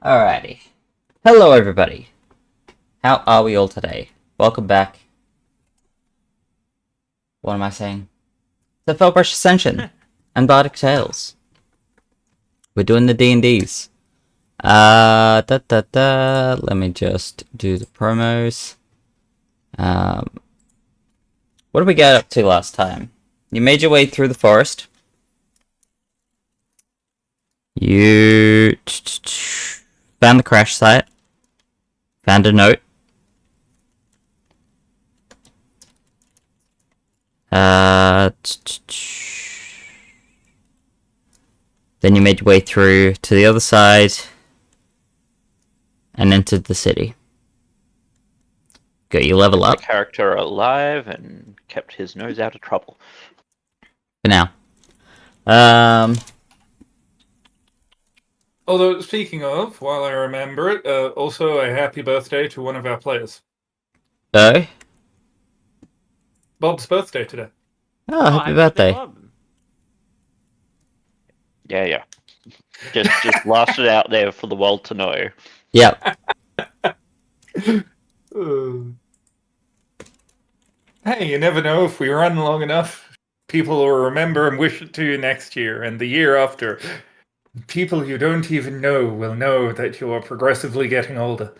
Alrighty. Hello, everybody. How are we all today? Welcome back. What am I saying? The Fellbrush Ascension and Bardic Tales. We're doing the D&Ds. Let me just do the promos. What did we get up to last time? You made your way through the forest. You found the crash site. Found a note. Then you made your way through to the other side and entered the city. Got your level up The character alive and kept his nose out of trouble. for now. Although, speaking of, while I remember it, also a happy birthday to one of our players. Oh, Bob's birthday today. happy birthday. Yeah. Just blast it out there for the world to know. Yep. Hey, you never know, if we run long enough, people will remember and wish it to you next year and the year after. People you don't even know will know that you are progressively getting older.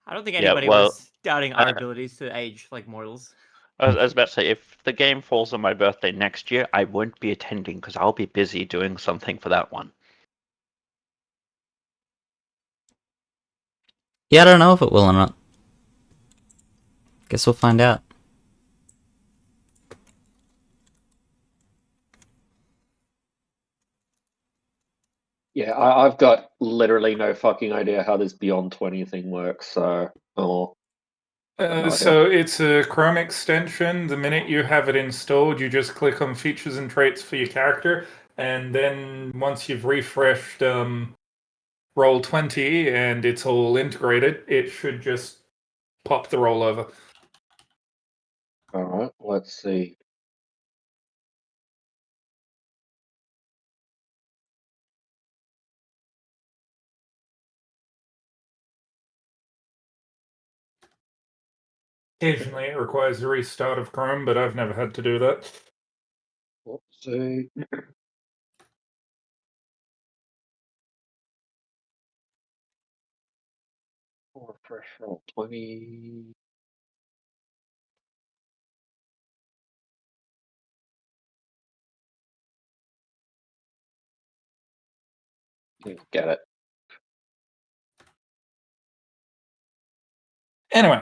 I don't think Yeah, anybody well, was doubting our abilities to age like mortals. I was about to say, if the game falls on my birthday next year, I won't be attending because I'll be busy doing something for that one. Yeah, I don't know if it will or not. Guess we'll find out. Yeah, I've got literally no fucking idea how this Beyond 20 thing works, so... no So it's a Chrome extension. The minute you have it installed, you just click on features and traits for your character, and then once you've refreshed Roll20 and it's all integrated, it should just pop the rollover. Alright, let's see. Occasionally it requires a restart of Chrome, but I've never had to do that. Let's see. Refresh roll 20. Get it. Anyway,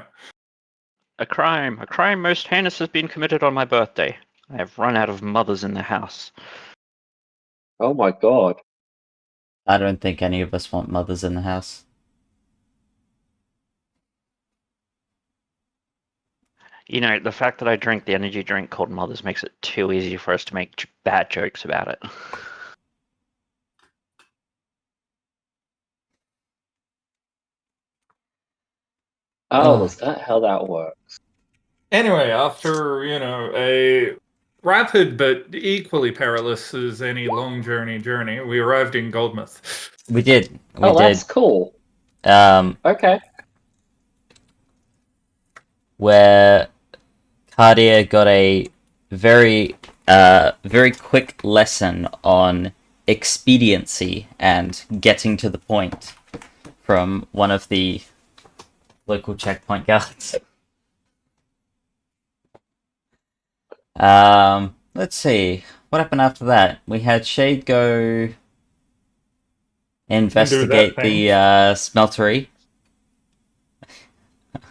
A crime most heinous has been committed on my birthday. I have run out of mothers in the house. Oh my god. I don't think any of us want mothers in the house. You know, the fact that I drink the energy drink called Mothers makes it too easy for us to make bad jokes about it. Oh, is that how that works? after, a rapid but equally perilous as any long journey, we arrived in Goldmouth. We did. That's cool. Okay. Where Cardia got a very quick lesson on expediency and getting to the point from one of the local checkpoint guards. Let's see. What happened after that? We had Shade go investigate the smeltery.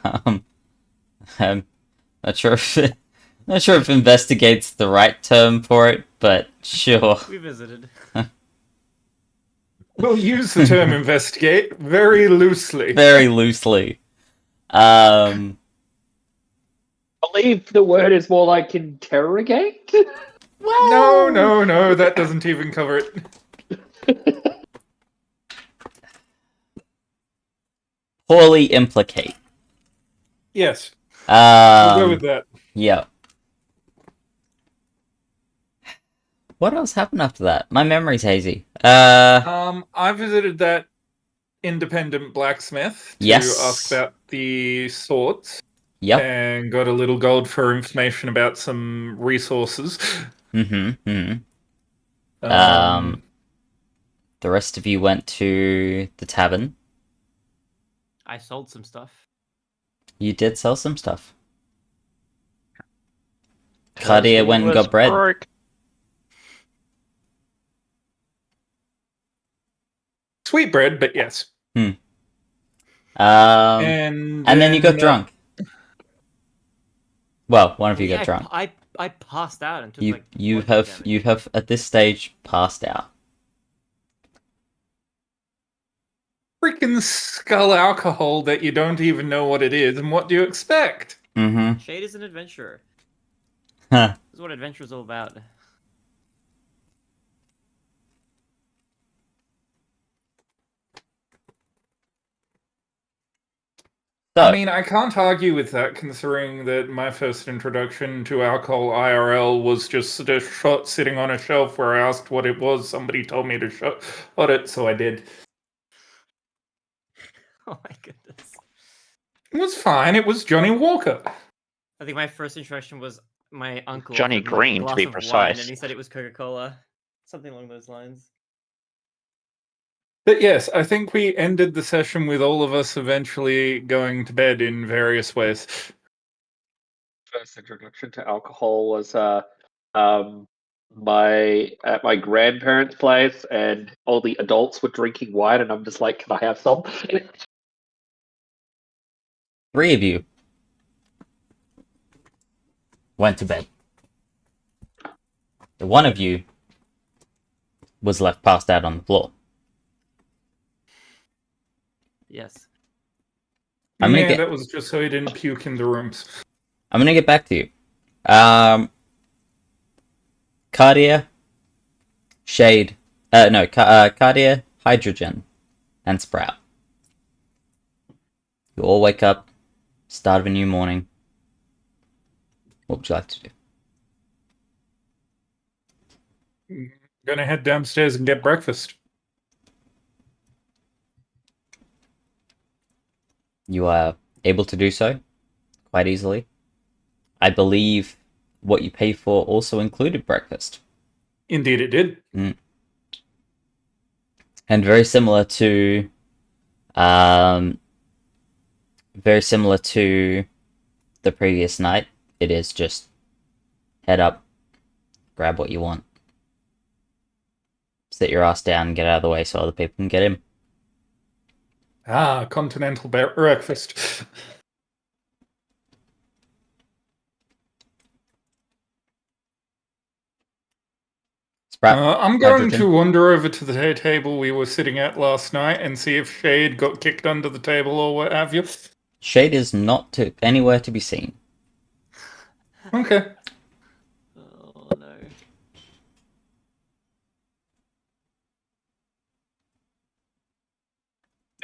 I'm not sure if investigate's the right term for it, but sure. We visited. We'll use the term investigate very loosely. Very loosely. I believe the word is more like interrogate? No, that doesn't even cover it. Poorly implicate. Yes, we'll go with that. Yeah. What else happened after that? My memory's hazy. I visited that independent blacksmith to Yes. ask about the swords. Yep. And got a little gold for information about some resources. Mm-hmm. Um, The rest of you went to the tavern. I sold some stuff. You did sell some stuff. 'Cause Claudia he went and was got bread. broke. sweet bread, but yes. And And then you got then, drunk. Well, one of Oh, you yeah, got drunk. I passed out and took You like you bludgeoning have damage. you have at this stage passed out. freaking skull alcohol that you don't even know what it is, and what do you expect? Mm-hmm. Shade is an adventurer. Huh. This is what adventure is all about. So, I mean, I can't argue with that, considering that my first introduction to alcohol IRL was just a shot sitting on a shelf where I asked what it was. Somebody told me to shot it, so I did. Oh my goodness. It was fine. It was Johnny Walker. I think my first introduction was my uncle Johnny offered me, like, Green, a to glass be of wine, precise. and he said it was Coca-Cola, something along those lines. But yes, I think we ended the session with all of us eventually going to bed in various ways. First introduction to alcohol was my at my grandparents' place, and all the adults were drinking wine, and I'm just like, can I have some? 3 of you went to bed. The one of you was left passed out on the floor. Yes. I'm gonna Yeah, get that was just so he didn't puke in the rooms. I'm gonna get back to you. Cardia, Shade, Cardia, Hydrogen, and Sprout. You all wake up, start of a new morning. What would you like to do? Gonna head downstairs and get breakfast. You are able to do so quite easily. I believe what you pay for also included breakfast. Indeed, it did. And very similar to the previous night, it is just head up, grab what you want, sit your ass down, and get out of the way so other people can get in. Continental breakfast. Sprout, I'm going Hydrogen. to wander over to the table we were sitting at last night and see if Shade got kicked under the table or what have you. Shade is not anywhere to be seen. Okay. Oh no.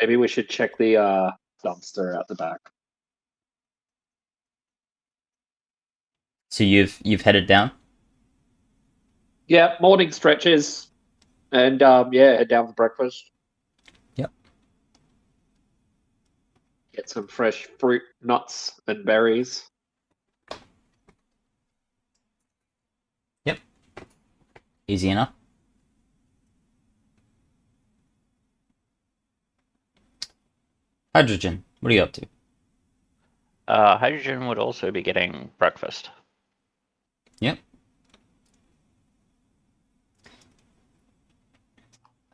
Maybe we should check the dumpster out the back. So you've headed down. Yeah, morning stretches, and yeah, head down for breakfast. Yep. Get some fresh fruit, nuts, and berries. Easy enough. Hydrogen, what are you up to? Hydrogen would also be getting breakfast. Yep.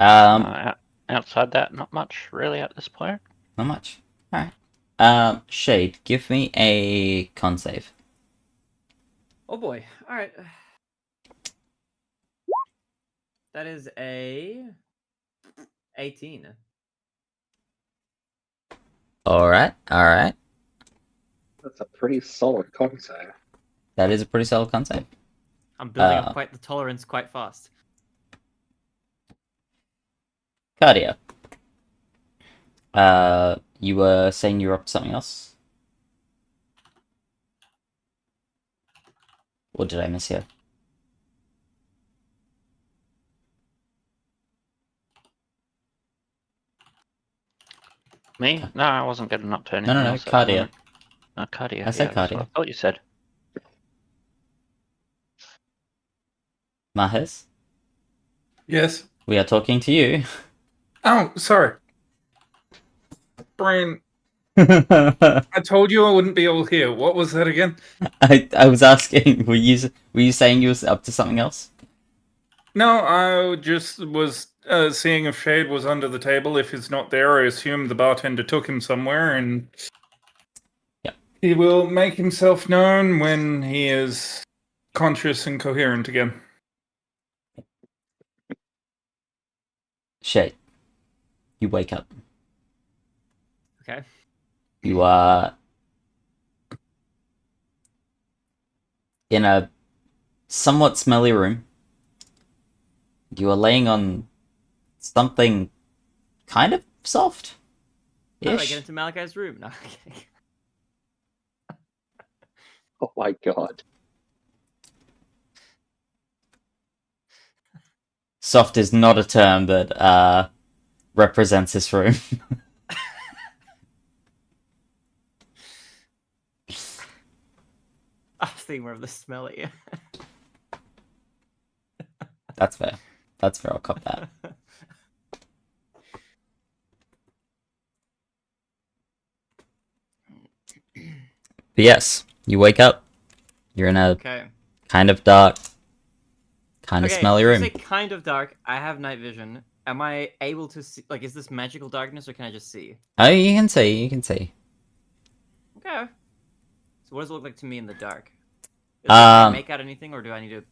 Outside that, not much really at this point. Not much. Alright. Shade, give me a con save. Oh boy. All right. That is a 18. Alright. That's a pretty solid con save. That is a pretty solid con save. I'm building up quite the tolerance quite fast. Cardia. You were saying you were up to something else? Or did I miss you? Me? No, I wasn't getting up to anything No, else at the Cardia. moment. No, Cardia. I said That's what I Cardia. thought you said. Mahes, Yes. we are talking to you. Oh, sorry. Brian, I I told you I wouldn't be all here. What was that again? was asking, were you saying you was up to something else? No, I just was seeing if Shade was under the table. If he's not there, I assume the bartender took him somewhere, and Yep. he will make himself known when he is conscious and coherent again. Shade, you wake up. Okay. You are in a somewhat smelly room. You are laying on something kind of soft. How do I get Ish. into Malachi's room? No, I'm kidding. Oh my god. Soft is not a term that represents this room. I was thinking more of the smelly. That's fair. That's fair. I'll cop that. But yes, you wake up. You're in a Okay. kind of dark, kind of Okay, smelly you room. say kind of dark. I have night vision. Am I able to see? Like, is this magical darkness, or can I just see? Oh, you can see. You can see. Okay. So what does it look like to me in the dark? Can I make out anything, or do I need to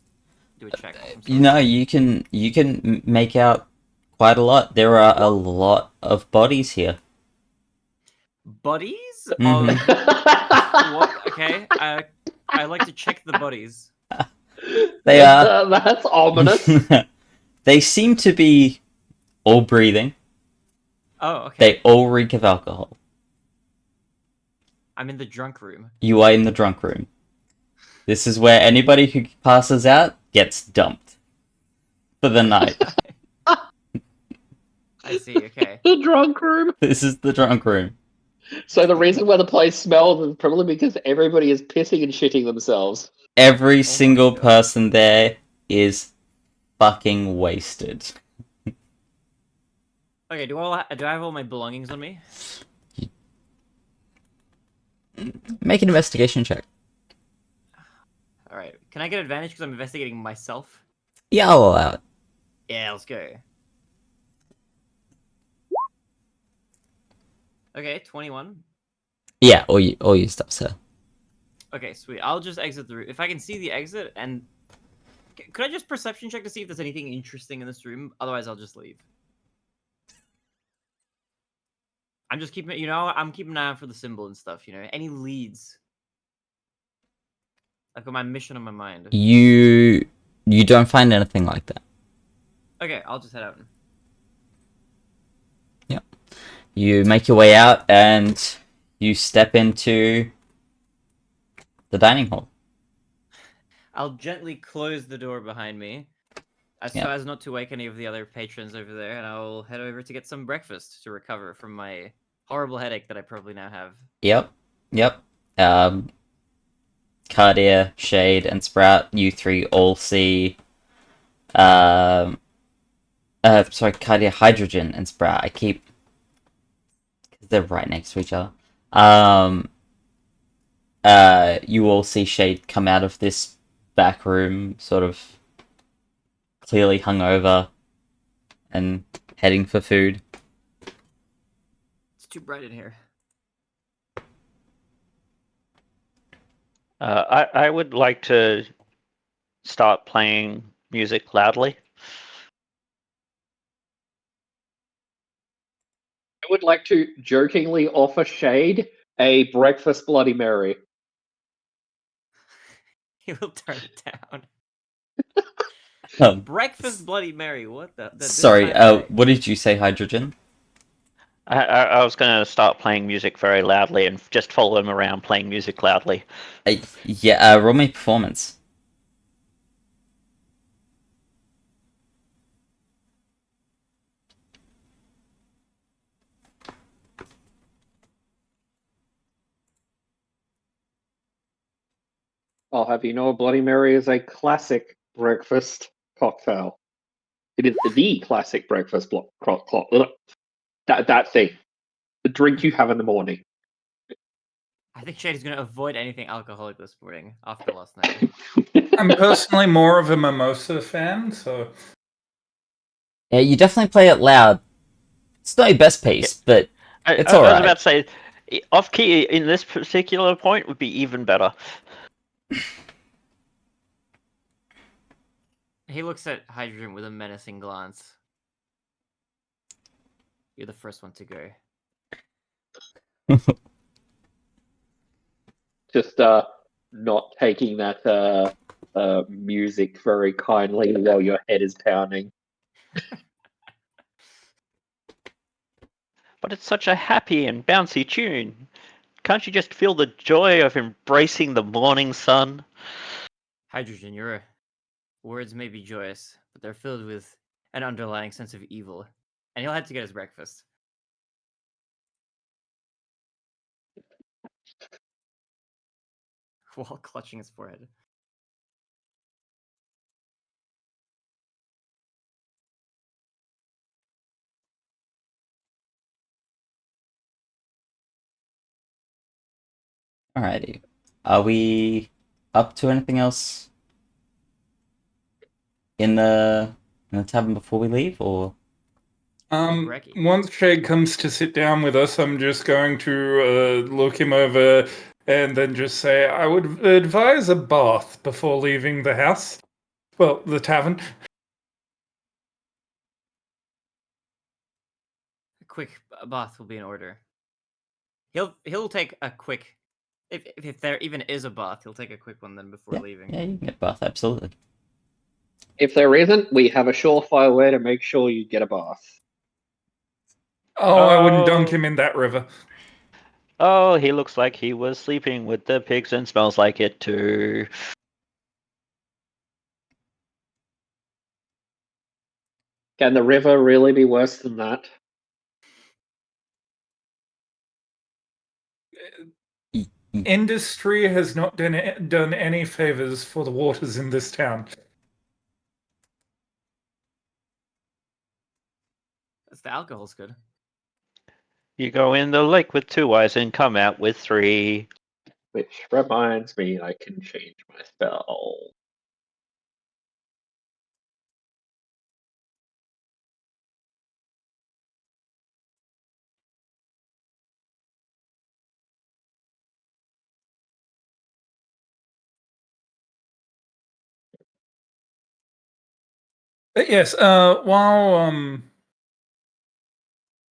do a check? of some sort? You know, you can make out quite a lot. There are a lot of bodies here. Bodies Mhm. of what? Okay. I like to check the bodies. They are. That's ominous. They seem to be all breathing. Oh, okay. They all reek of alcohol. I'm in the drunk room. You are in the drunk room. This is where anybody who passes out gets dumped for the night. I see. Okay. The drunk room. This is the drunk room. So the reason why the place smells is probably because everybody is pissing and shitting themselves. Every my single God. person there is fucking wasted. Okay. Do I have all my belongings on me? Make an investigation check. All right. Can I get advantage because I'm investigating myself? Yeah, I'll allow it. Yeah. Let's go. Okay. 21. Yeah, all your stuff, sir. Okay, sweet. I'll just exit the room. If I can see the exit, and could I just perception check to see if there's anything interesting in this room? Otherwise, I'll just leave. I'm just keeping, I'm keeping an eye out for the symbol and stuff. Any leads. I've got my mission on my mind. You don't find anything like that. Okay, I'll just head out. You make your way out and you step into the dining hall. I'll gently close the door behind me, so as not to wake any of the other patrons over there, and I'll head over to get some breakfast to recover from my horrible headache that I probably now have. Yep. Cardia, Shade, and Sprout, you three all see sorry, Cardia, Hydrogen, and Sprout. I keep, because they're right next to each other. You all see Shade come out of this back room, sort of clearly hungover, and heading for food. It's too bright in here. I would like to start playing music loudly. I would like to jokingly offer Shade a breakfast Bloody Mary. He will turn it down. Um, Breakfast Bloody Mary. What the? Sorry, what did you say, Hydrogen? I was going to start playing music very loudly and just follow him around playing music loudly. Roll me performance. I'll have you know, a Bloody Mary is a classic breakfast cocktail. It is the classic breakfast that thing, the drink you have in the morning. I think Shady's going to avoid anything alcoholic this morning after last night. I'm personally more of a mimosa fan, so Yeah, you definitely play it loud. It's not your best piece, but it's I was alright. about to say, off key in this particular point would be even better. He looks at Hydrogen with a menacing glance. You're the first one to go. Just not taking that music very kindly while your head is pounding. But it's such a happy and bouncy tune. Can't you just feel the joy of embracing the morning sun? Hydrogen, your words may be joyous, but they're filled with an underlying sense of evil. And he'll head to get his breakfast. While clutching his forehead. Alrighty. Are we up to anything else in the tavern before we leave, or? Brekkie. once Shade comes to sit down with us, I'm just going to look him over and then just say, I would advise a bath before leaving the house. Well, the tavern. A quick bath will be in order. He'll take a quick... If there even is a bath, he'll take a quick one then before leaving. Yeah, you can get bath, absolutely. If there isn't, we have a surefire way to make sure you get a bath. Oh, I wouldn't dunk Oh. him in that river. Oh, he looks like he was sleeping with the pigs and smells like it too. Can the river really be worse than that? Industry has not done any favors for the waters in this town. The alcohol's good. You go in the lake with 2 eyes and come out with 3. Which reminds me, I can change my spell. But yes, while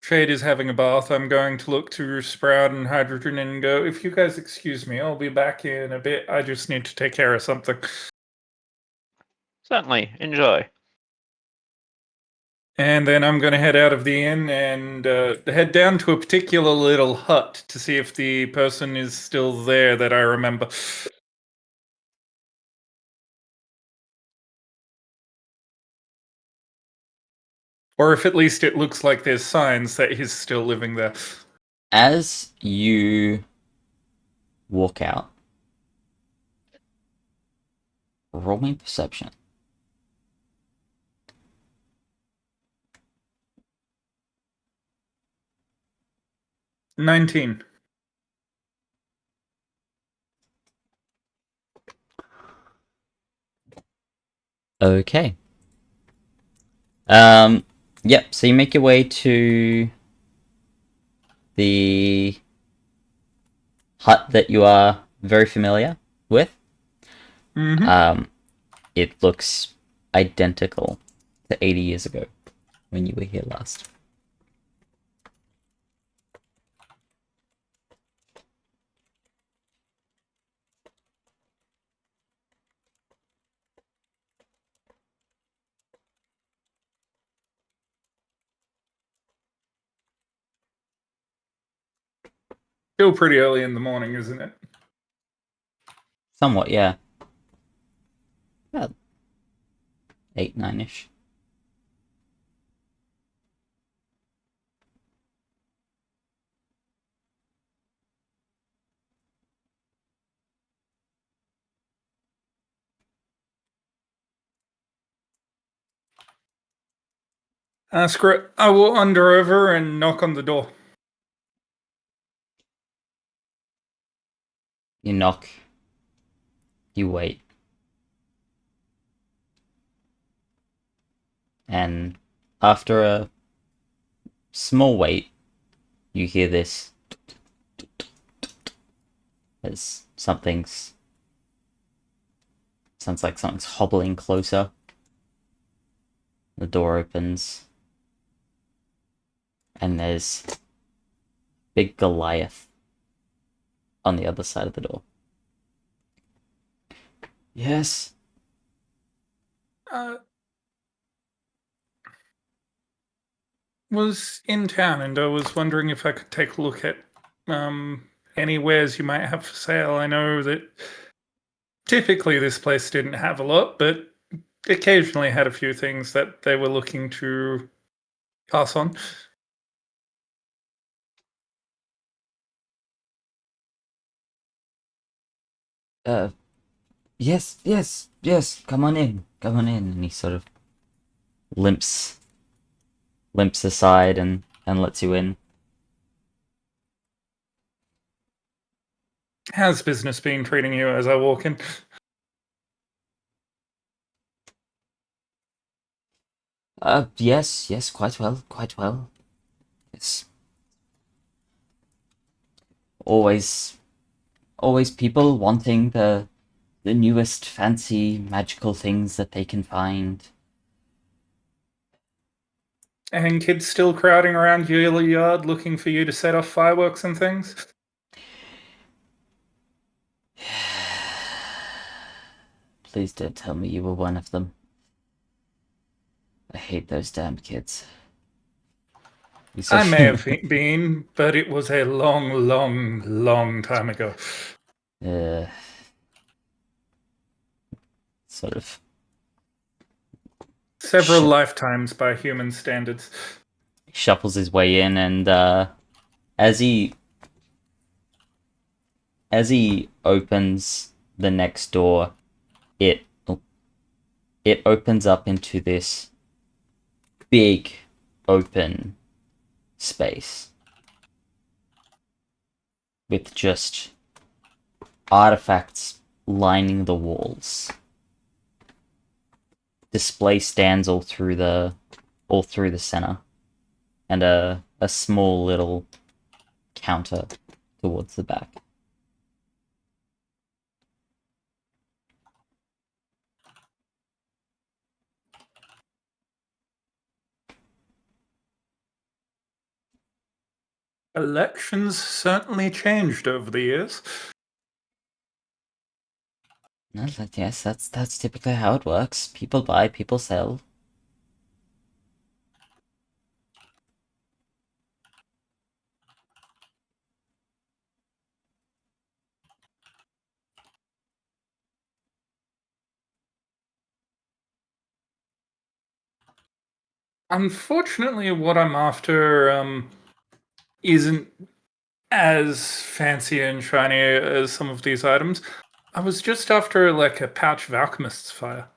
Shade is having a bath, I'm going to look to Sprout and Hydrogen and go, if you guys excuse me, I'll be back in a bit. I just need to take care of something. Certainly, enjoy. And then I'm going to head out of the inn and head down to a particular little hut to see if the person is still there that I remember. Or if at least it looks like there's signs that he's still living there. As you walk out, roll me perception. $19. Okay. Yep, so you make your way to the hut that you are very familiar with. Mm-hmm. It looks identical to 80 years ago when you were here last. Still pretty early in the morning, isn't it? Somewhat, yeah. About 8, 9-ish. Screw it. I will wander over and knock on the door. You knock. You wait. And after a small wait, you hear this as sounds like something's hobbling closer. The door opens, and there's big Goliath on the other side of the door. Yes. Was in town, and I was wondering if I could take a look at any wares you might have for sale. I know that typically this place didn't have a lot, but occasionally had a few things that they were looking to pass on. Yes, come on in. And he sort of limps aside and lets you in. How's business been treating you as I walk in? Yes, quite well. It's always people wanting the newest fancy magical things that they can find. And kids still crowding around your yard looking for you to set off fireworks and things? Please don't tell me you were one of them. I hate those damned kids. I may have been, but it was a long time ago. Sort of. Several lifetimes by human standards. He shuffles his way in, and as he opens the next door, it opens up into this big open space with just artifacts lining the walls. Display stands all through the center, and a small little counter towards the back. Elections certainly changed over the years. No, yes, that's typically how it works. People buy, people sell. Unfortunately, what I'm after isn't as fancy and shiny as some of these items. I was just after like a pouch of alchemist's fire.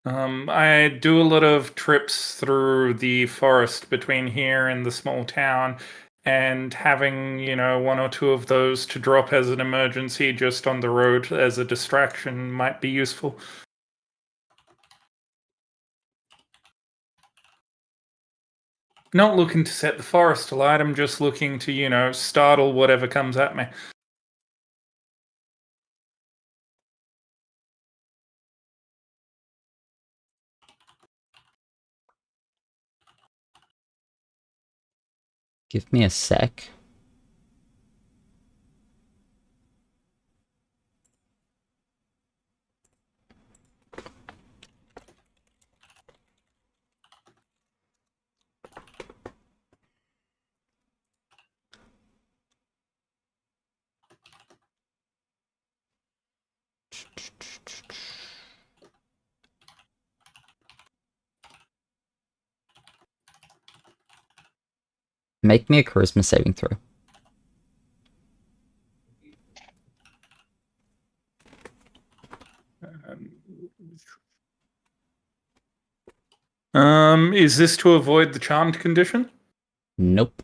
I do a lot of trips through the forest between here and the small town, and having, one or two of those to drop as an emergency just on the road as a distraction might be useful. Not looking to set the forest alight, I'm just looking to, startle whatever comes at me. Give me a sec. Make me a charisma saving throw. Is this to avoid the charmed condition? Nope.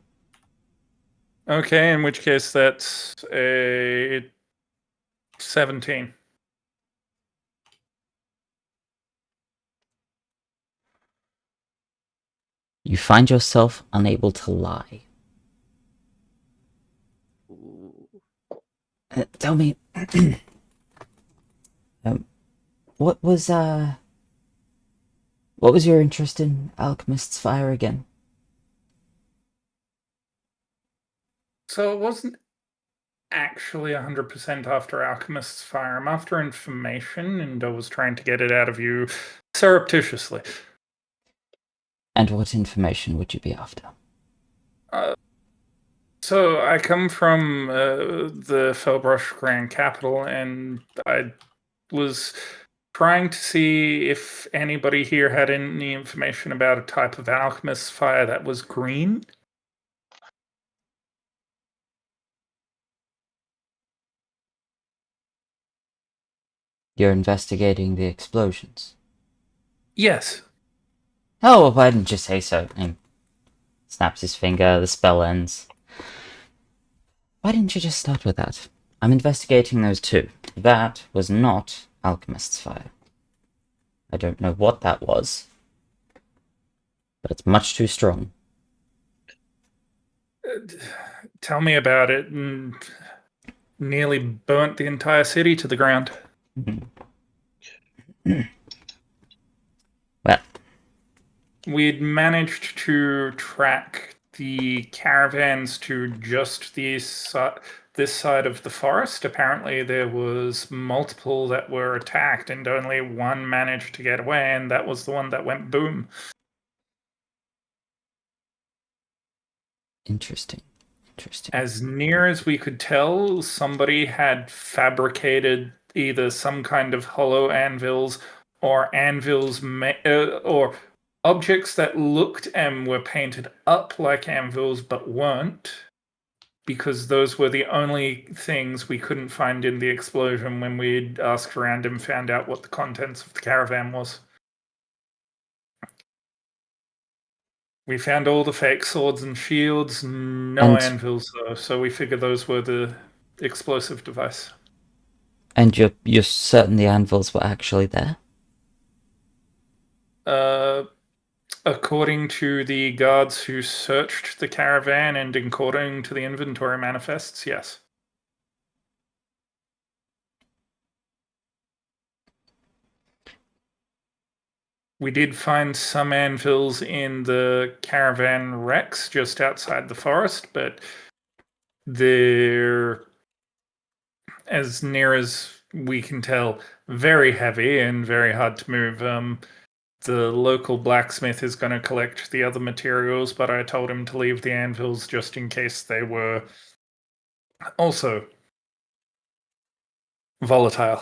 Okay, in which case that's a 17. You find yourself unable to lie. Ooh. Tell me, what was your interest in Alchemist's Fire again? So it wasn't actually 100% after Alchemist's Fire. I'm after information, and I was trying to get it out of you surreptitiously. And what information would you be after? So I come from the Fellbrush Grand Capital, and I was trying to see if anybody here had any information about a type of alchemist's fire that was green. You're investigating the explosions. Yes. Oh, well, why didn't you say so? He snaps his finger, the spell ends. Why didn't you just start with that? I'm investigating those too. That was not Alchemist's Fire. I don't know what that was, but it's much too strong. Tell me about it. And nearly burnt the entire city to the ground. Well, We'd managed to track the caravans to just this side of the forest. Apparently there was multiple that were attacked, and only one managed to get away, and that was the one that went boom. interesting. As near as we could tell, somebody had fabricated either some kind of hollow anvils or anvils or objects that looked and were painted up like anvils but weren't, because those were the only things we couldn't find in the explosion when we'd asked around and found out what the contents of the caravan was. We found all the fake swords and shields, no And- anvils though, so we figured those were the explosive device. And you're certain the anvils were actually there? According to the guards who searched the caravan and according to the inventory manifests, yes. We did find some anvils in the caravan wrecks just outside the forest, but they're, as near as we can tell, very heavy and very hard to move. The local blacksmith is going to collect the other materials, but I told him to leave the anvils just in case they were also volatile.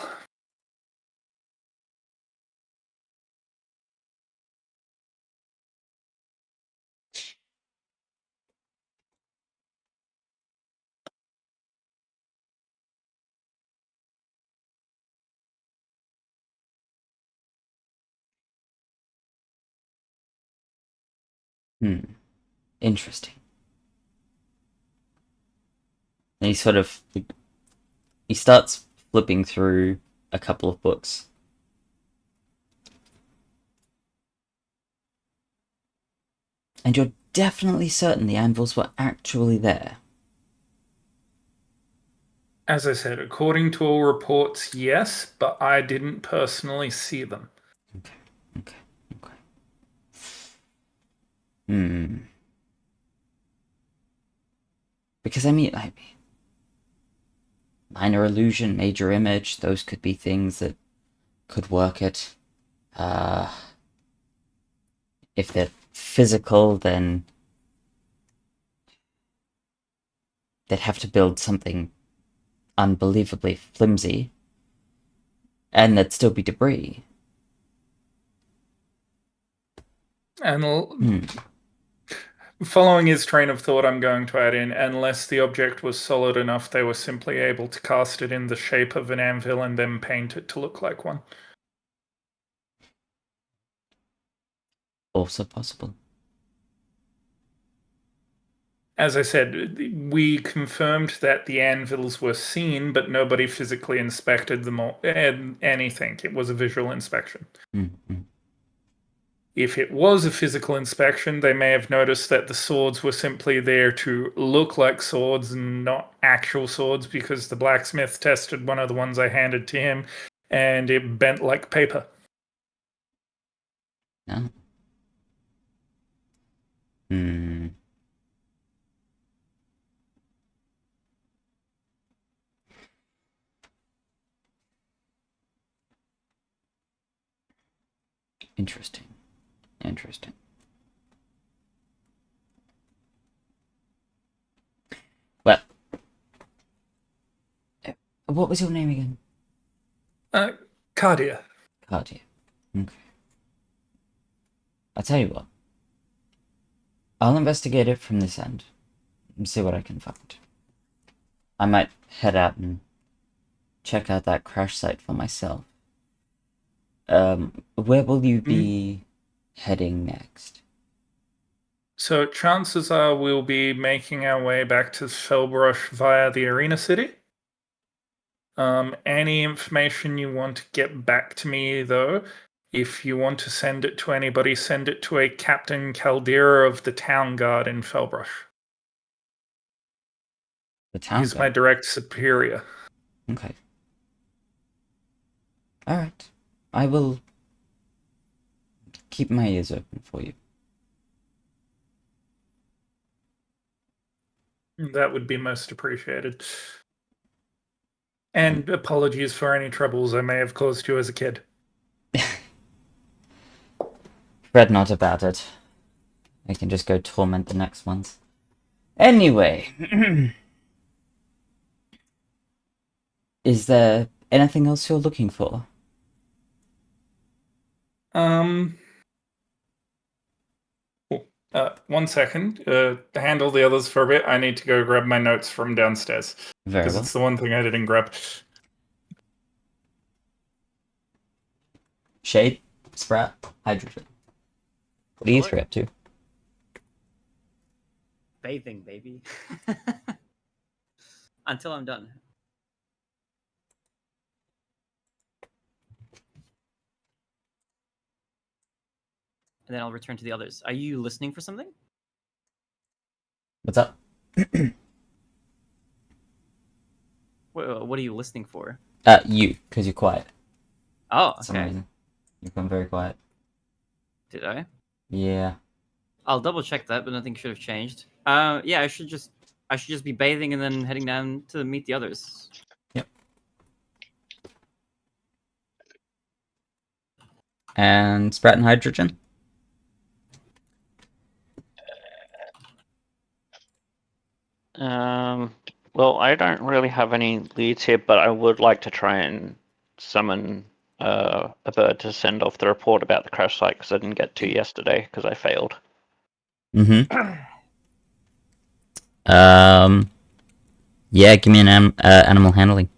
Interesting. And he starts flipping through a couple of books. And you're definitely certain the anvils were actually there? As I said, according to all reports, yes, but I didn't personally see them. Okay. Because I mean, minor illusion, major image, those could be things that could work it. If they're physical, then they'd have to build something unbelievably flimsy, and there'd still be debris. And following his train of thought, I'm going to add in, unless the object was solid enough, they were simply able to cast it in the shape of an anvil and then paint it to look like one. Also possible. As I said, we confirmed that the anvils were seen, but nobody physically inspected them or anything. It was a visual inspection. Mm-hmm. If it was a physical inspection, they may have noticed that the swords were simply there to look like swords and not actual swords, because the blacksmith tested one of the ones I handed to him and it bent like paper. No. Hmm. Interesting. Interesting. Well, what was your name again? Cardia. Cardia. Okay. I'll tell you what. I'll investigate it from this end and see what I can find. I might head out and check out that crash site for myself. Where will you be heading next? So chances are we'll be making our way back to Fellbrush via the Arena City. Any information you want to get back to me, though, if you want to send it to anybody, send it to a Captain Caldera of the Town Guard in Fellbrush. The town He's my guard. direct superior. Okay. Alright. I will keep my ears open for you. That would be most appreciated. And apologies for any troubles I may have caused you as a kid. Fret not about it. I can just go torment the next ones. Anyway. Is there anything else you're looking for? One second. Handle the others for a bit. I need to go grab my notes from downstairs. Very Because well. it's the one thing I didn't grab. Shade, Sprat, Hydrogen. What are you three up to? Bathing, baby. Until I'm done. And then I'll return to the others. Are you listening for something? What's up? What are you listening for? You, because you're quiet. Oh, For some okay. reason. You've gone very quiet. Did I? Yeah. I'll double check that, but nothing should have changed. Yeah, I should just be bathing and then heading down to meet the others. Yep. And Sprat and Hydrogen? Well, I don't really have any leads here, but I would like to try and summon a bird to send off the report about the crash site, because I didn't get to yesterday because I failed. Mm-hmm. Yeah, give me an animal handling.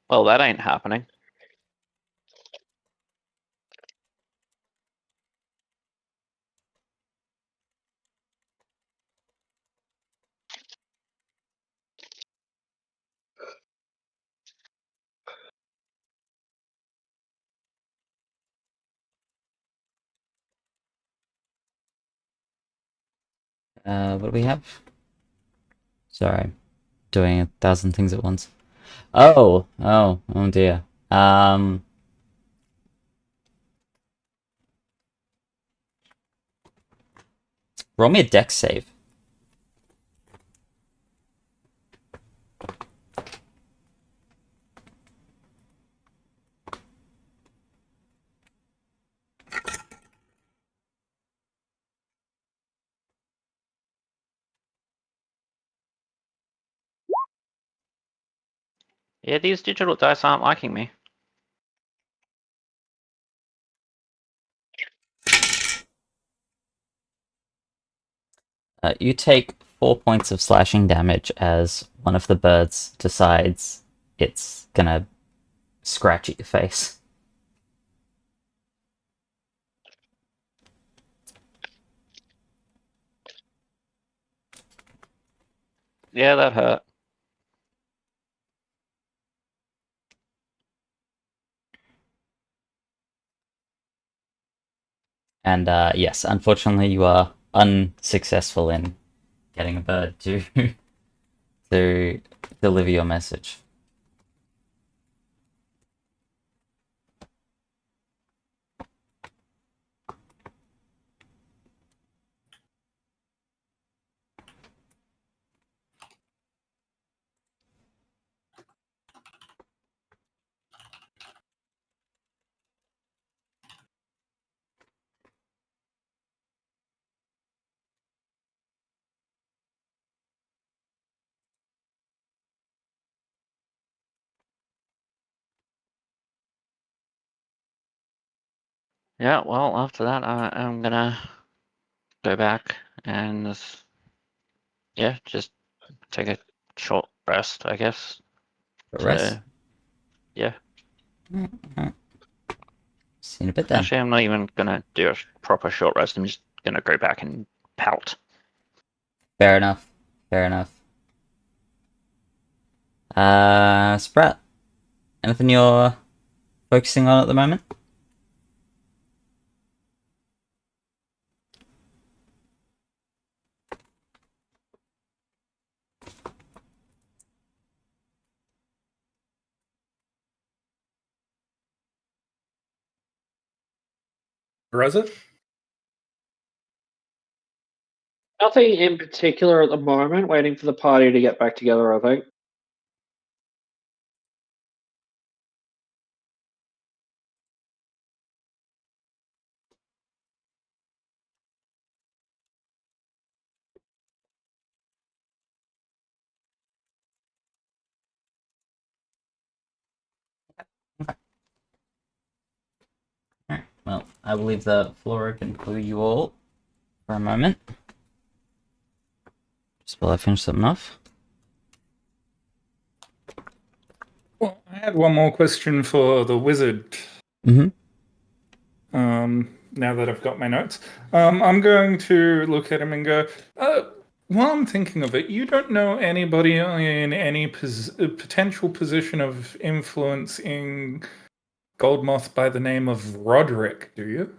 Well, that ain't happening. What do we have? Sorry. Doing 1,000 things at once. Oh dear. Roll me a dex save. Yeah, these digital dice aren't liking me. You take 4 points of slashing damage as one of the birds decides it's gonna scratch at your face. Yeah, that hurt. And yes, unfortunately, you are unsuccessful in getting a bird to to deliver your message. Yeah, well, after that, I'm gonna go back and yeah, just take a short rest, I guess. But rest. Yeah. See you in a bit then. Actually, I'm not even gonna do a proper short rest. I'm just gonna go back and pout. Fair enough. Fair enough. Sprat, anything you're focusing on at the moment? Reza? Nothing in particular at the moment. Waiting for the party to get back together, I think. Alright, well, I will leave the floor open for you all for a moment. Just while I finish something off. Well, I had one more question for the wizard. Mm-hmm. Now that I've got my notes, I'm going to look at him and go, while I'm thinking of it, you don't know anybody in any potential position of influence in Goldmoth by the name of Roderick, do you?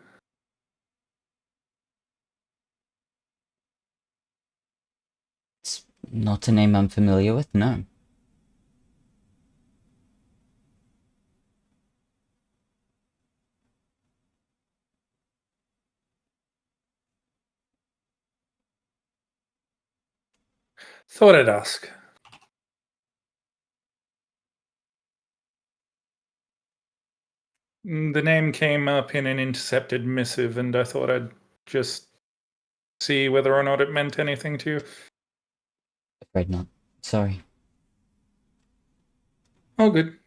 It's not a name I'm familiar with, no. Thought I'd ask. The name came up in an intercepted missive, and I thought I'd just see whether or not it meant anything to you. Afraid not. Sorry. Oh, good.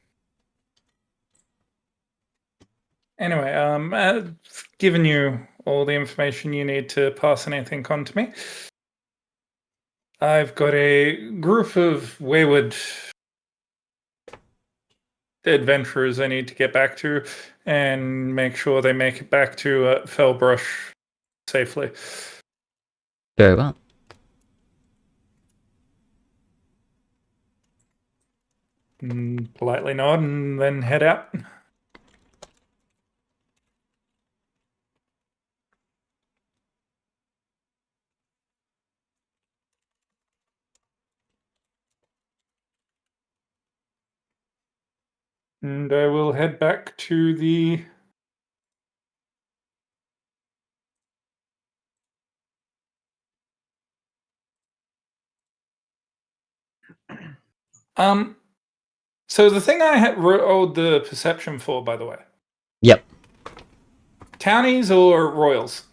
Anyway, I've given you all the information you need to pass anything on to me. I've got a group of wayward adventurers I need to get back to and make sure they make it back to Fellbrush safely. Very well. Politely nod and then head out. And I will head back to the so the thing I had rolled the perception for, by the way. Yep. Townies or royals?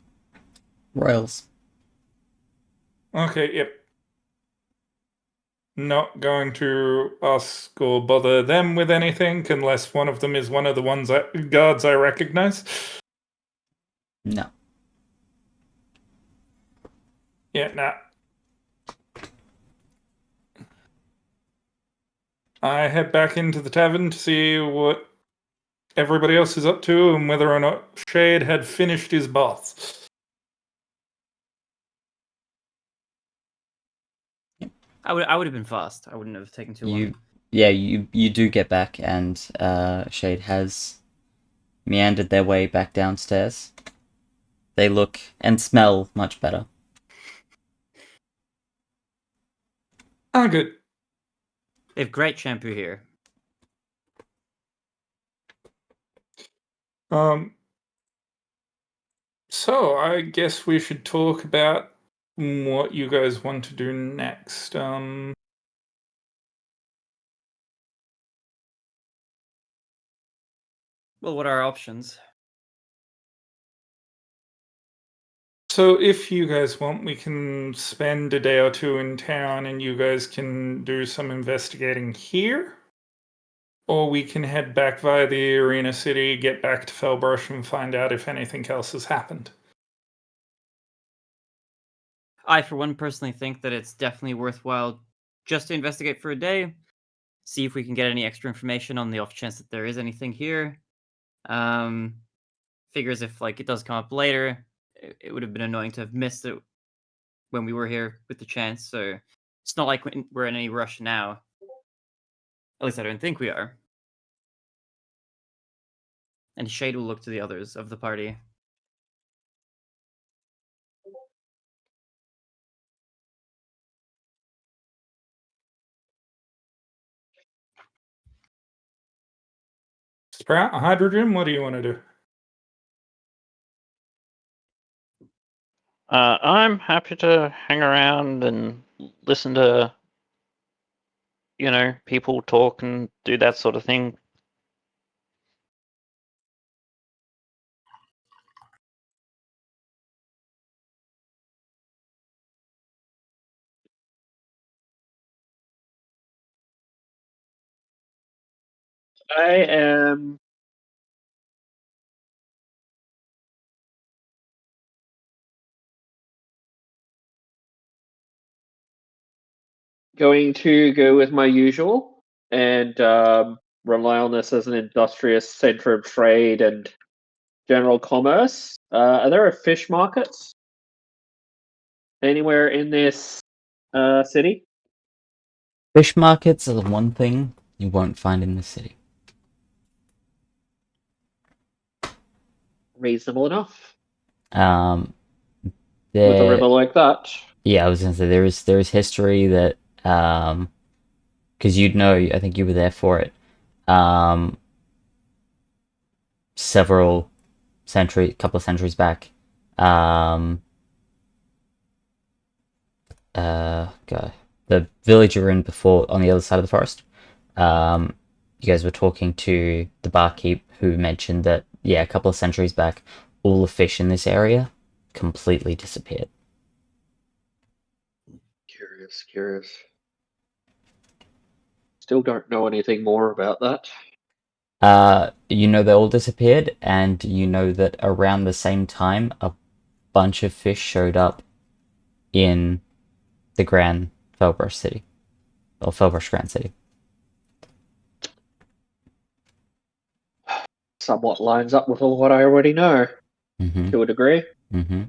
Royals. Okay, yep. Not going to ask or bother them with anything unless one of them is one of the guards I recognize. No. Yeah, nah. I head back into the tavern to see what everybody else is up to and whether or not Shade had finished his bath. I would have been fast. I wouldn't have taken too long. You do get back, and Shade has meandered their way back downstairs. They look and smell much better. Ah, good. They have great shampoo here. So I guess we should talk about what you guys want to do next. Well, what are our options? So if you guys want, we can spend a day or two in town and you guys can do some investigating here. Or we can head back via the Arena City, get back to Fellbrush, and find out if anything else has happened. I, for one, personally think that it's definitely worthwhile just to investigate for a day, see if we can get any extra information on the off chance that there is anything here. Figures if like it does come up later, it would have been annoying to have missed it when we were here with the chance. So it's not like we're in any rush now. At least I don't think we are. And Shade will look to the others of the party. Sprout, Hydrogen, what do you want to do? I'm happy to hang around and listen to, people talk and do that sort of thing. I am going to go with my usual and rely on this as an industrious center of trade and general commerce. Are there fish markets anywhere in this city? Fish markets are the one thing you won't find in the city. Reasonable enough. Um, With a river there, like that. yeah, I was gonna say there is history that because you'd know, I think you were there for it. Several couple of centuries back. God, the village you were in before on the other side of the forest. You guys were talking to the barkeep who mentioned that, yeah, a couple of centuries back, all the fish in this area completely disappeared. Curious. Still don't know anything more about that. You know they all disappeared, and you know that around the same time, a bunch of fish showed up in the Grand Fellbrush City, or Fellbrush Grand City. Somewhat lines up with all what I already know, Mm-hmm. to a degree. Mm-hmm.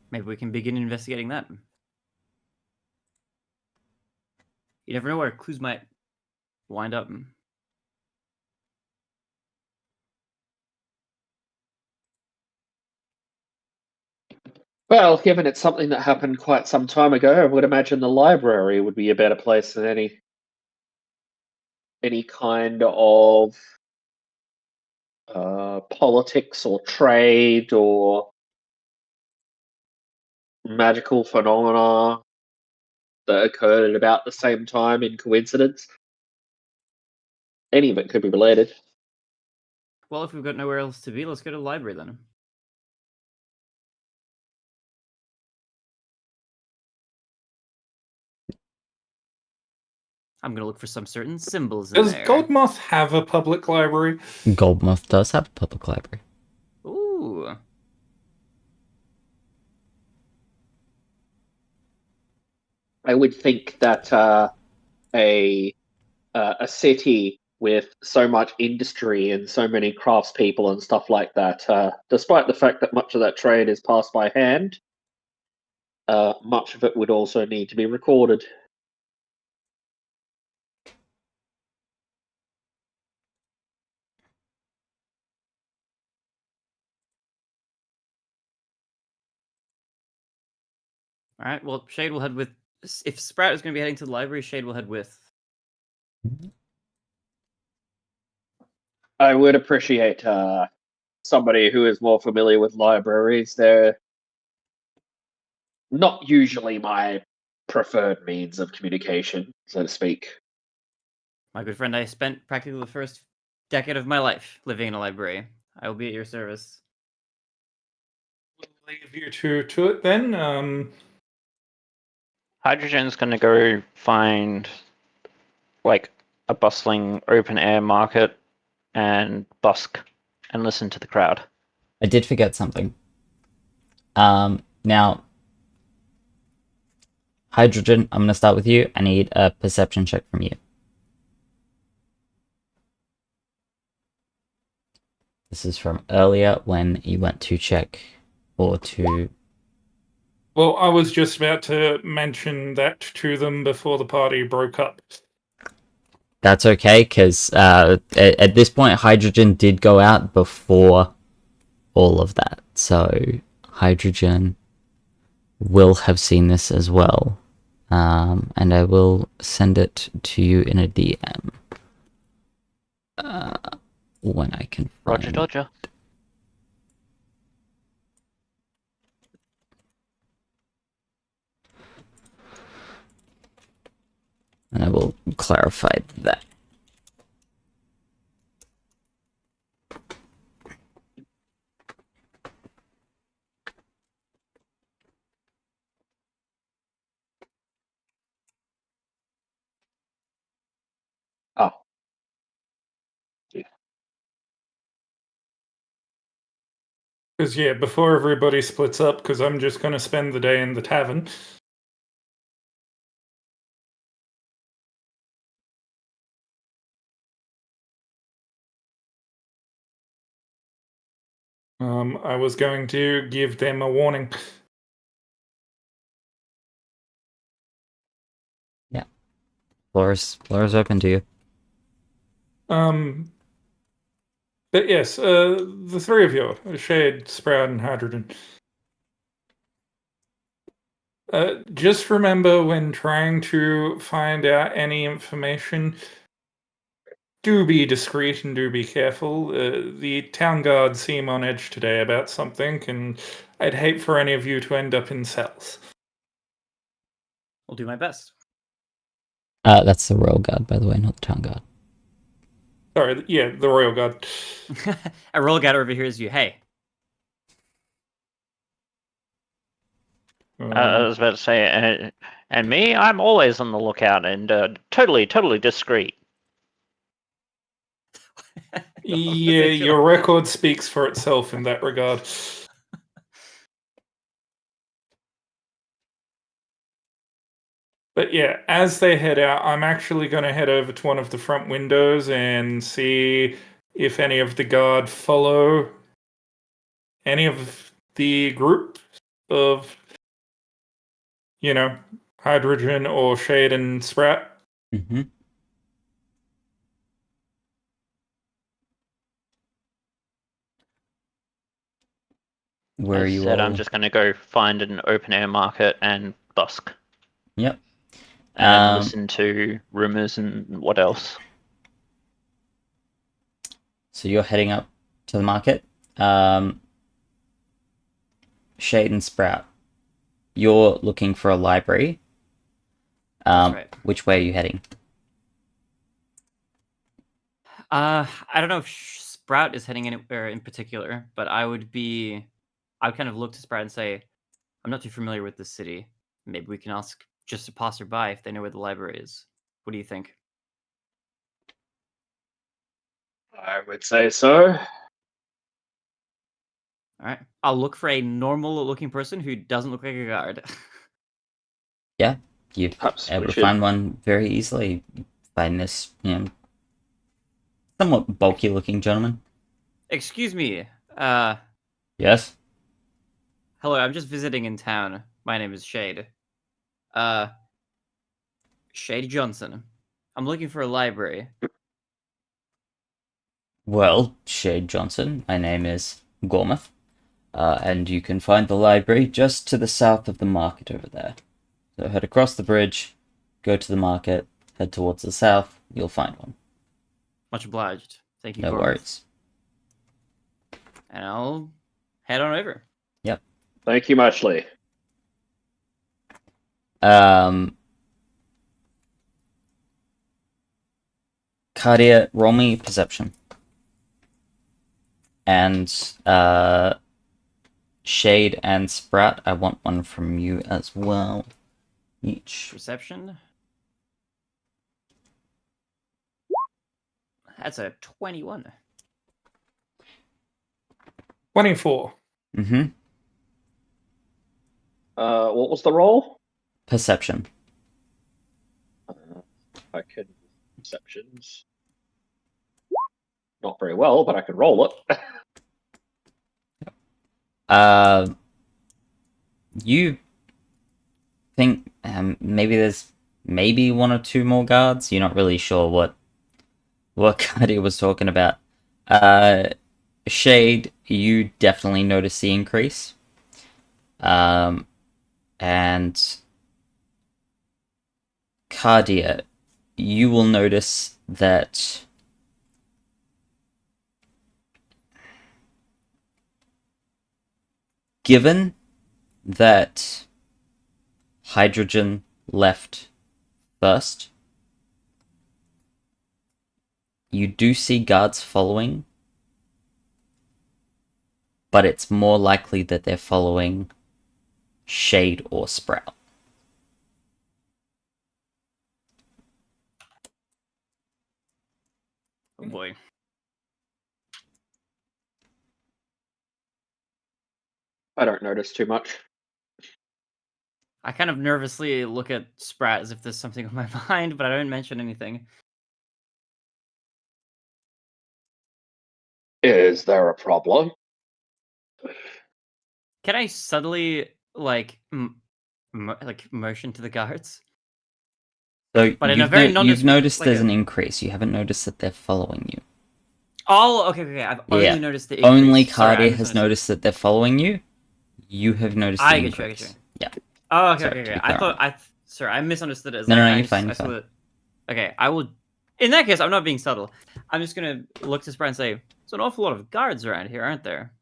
Maybe we can begin investigating that. You never know where clues might wind up. Well, given it's something that happened quite some time ago, I would imagine the library would be a better place than any kind of politics or trade or magical phenomena that occurred at about the same time in coincidence. Any of it could be related. Well, if we've got nowhere else to be, let's go to the library then. I'm gonna look for some certain symbols in Does there. Goldmoth have a public library? Goldmoth does have a public library. Ooh. I would think that a city with so much industry and so many craftspeople and stuff like that, despite the fact that much of that trade is passed by hand, much of it would also need to be recorded. All right. Well, Shade will head with. If Sprout is going to be heading to the library, Shade will head with. I would appreciate somebody who is more familiar with libraries. They're not usually my preferred means of communication, so to speak. My good friend, I spent practically the first decade of my life living in a library. I will be at your service. We'll leave you to it then. Hydrogen's going to go find like a bustling open air market and busk and listen to the crowd. I did forget something. Now, Hydrogen, I'm going to start with you. I need a perception check from you. This is from earlier when you went to check or to... Well, I was just about to mention that to them before the party broke up. That's okay, because at this point, Hydrogen did go out before all of that. So, Hydrogen will have seen this as well. And I will send it to you in a DM. When I can find Roger Dodger. And I will clarify that. Oh. Because, yeah, before everybody splits up, because I'm just going to spend the day in the tavern. I was going to give them a warning. Yeah. Floor is open to you. But yes, the three of you, Shade, Sprout, and Hydrogen. Just remember when trying to find out any information, do be discreet and do be careful. The town guards seem on edge today about something, and I'd hate for any of you to end up in cells. I'll do my best. That's the Royal Guard, by the way, not the Town Guard. Sorry, yeah, the Royal Guard. A roll guy overhears you. Hey, I was about to say, and me, I'm always on the lookout and totally discreet. Yeah, your record speaks for itself in that regard. But yeah, as they head out, I'm actually going to head over to one of the front windows and see if any of the guard follow any of the group of, Hydrogen or Shade and Sprout. Mm-hmm. Where are As I you said, all? I'm just going to go find an open air market and busk. Yep. And listen to rumors and what else. So you're heading up to the market. Shade and Sprout, you're looking for a library. That's right. Which way are you heading? I don't know if Sprout is heading anywhere in particular, but I would kind of look to Sprout and say, I'm not too familiar with this city. Maybe we can ask just a passerby if they know where the library is. What do you think? I would say so. All right. I'll look for a normal-looking person who doesn't look like a guard. Yeah, you're Perhaps able we to should. find one very easily. Find this, somewhat bulky-looking gentleman. Excuse me. Yes? Hello, I'm just visiting in town. My name is Shade. Shade Johnson. I'm looking for a library. Well, Shade Johnson, my name is Gormouth, and you can find the library just to the south of the market over there. So head across the bridge, go to the market, head towards the south, you'll find one. Much obliged. Thank you, No Gormouth. worries. And I'll head on over. Thank you muchly. Cardia, roll me perception. And, Shade and Sprout, I want one from you as well. Each. Perception. That's a 21. 24. Mm-hmm. What was the roll? Perception. I can perceptions. Not very well, but I can roll it. You think maybe there's maybe one or two more guards. You're not really sure what Cardia was talking about. Shade, you definitely notice the increase. And Cardia, you will notice that given that hydrogen left first, you do see guards following, but it's more likely that they're following Shade or Sprout. Oh boy. I don't notice too much. I kind of nervously look at Sprat as if there's something on my mind, but I don't mention anything. Is there a problem? Can I subtly, like, motion to the guards? So But in a very you've noticed like there's a- an increase. You haven't noticed that they're following you. Oh, okay. I've only Yeah. noticed the increase. Only Sorry, I Cardia has misunderstood. noticed that they're following you. You have noticed the I get you. increase. Yeah. Oh, okay, Sorry, okay. to be I clear thought sorry, I misunderstood it as No, like, no, I you're s- fine, I you're saw fine. that. Okay, I will. In that case, I'm not being subtle. I'm just gonna look to Sprat and say, "There's an awful lot of guards around here, aren't there?"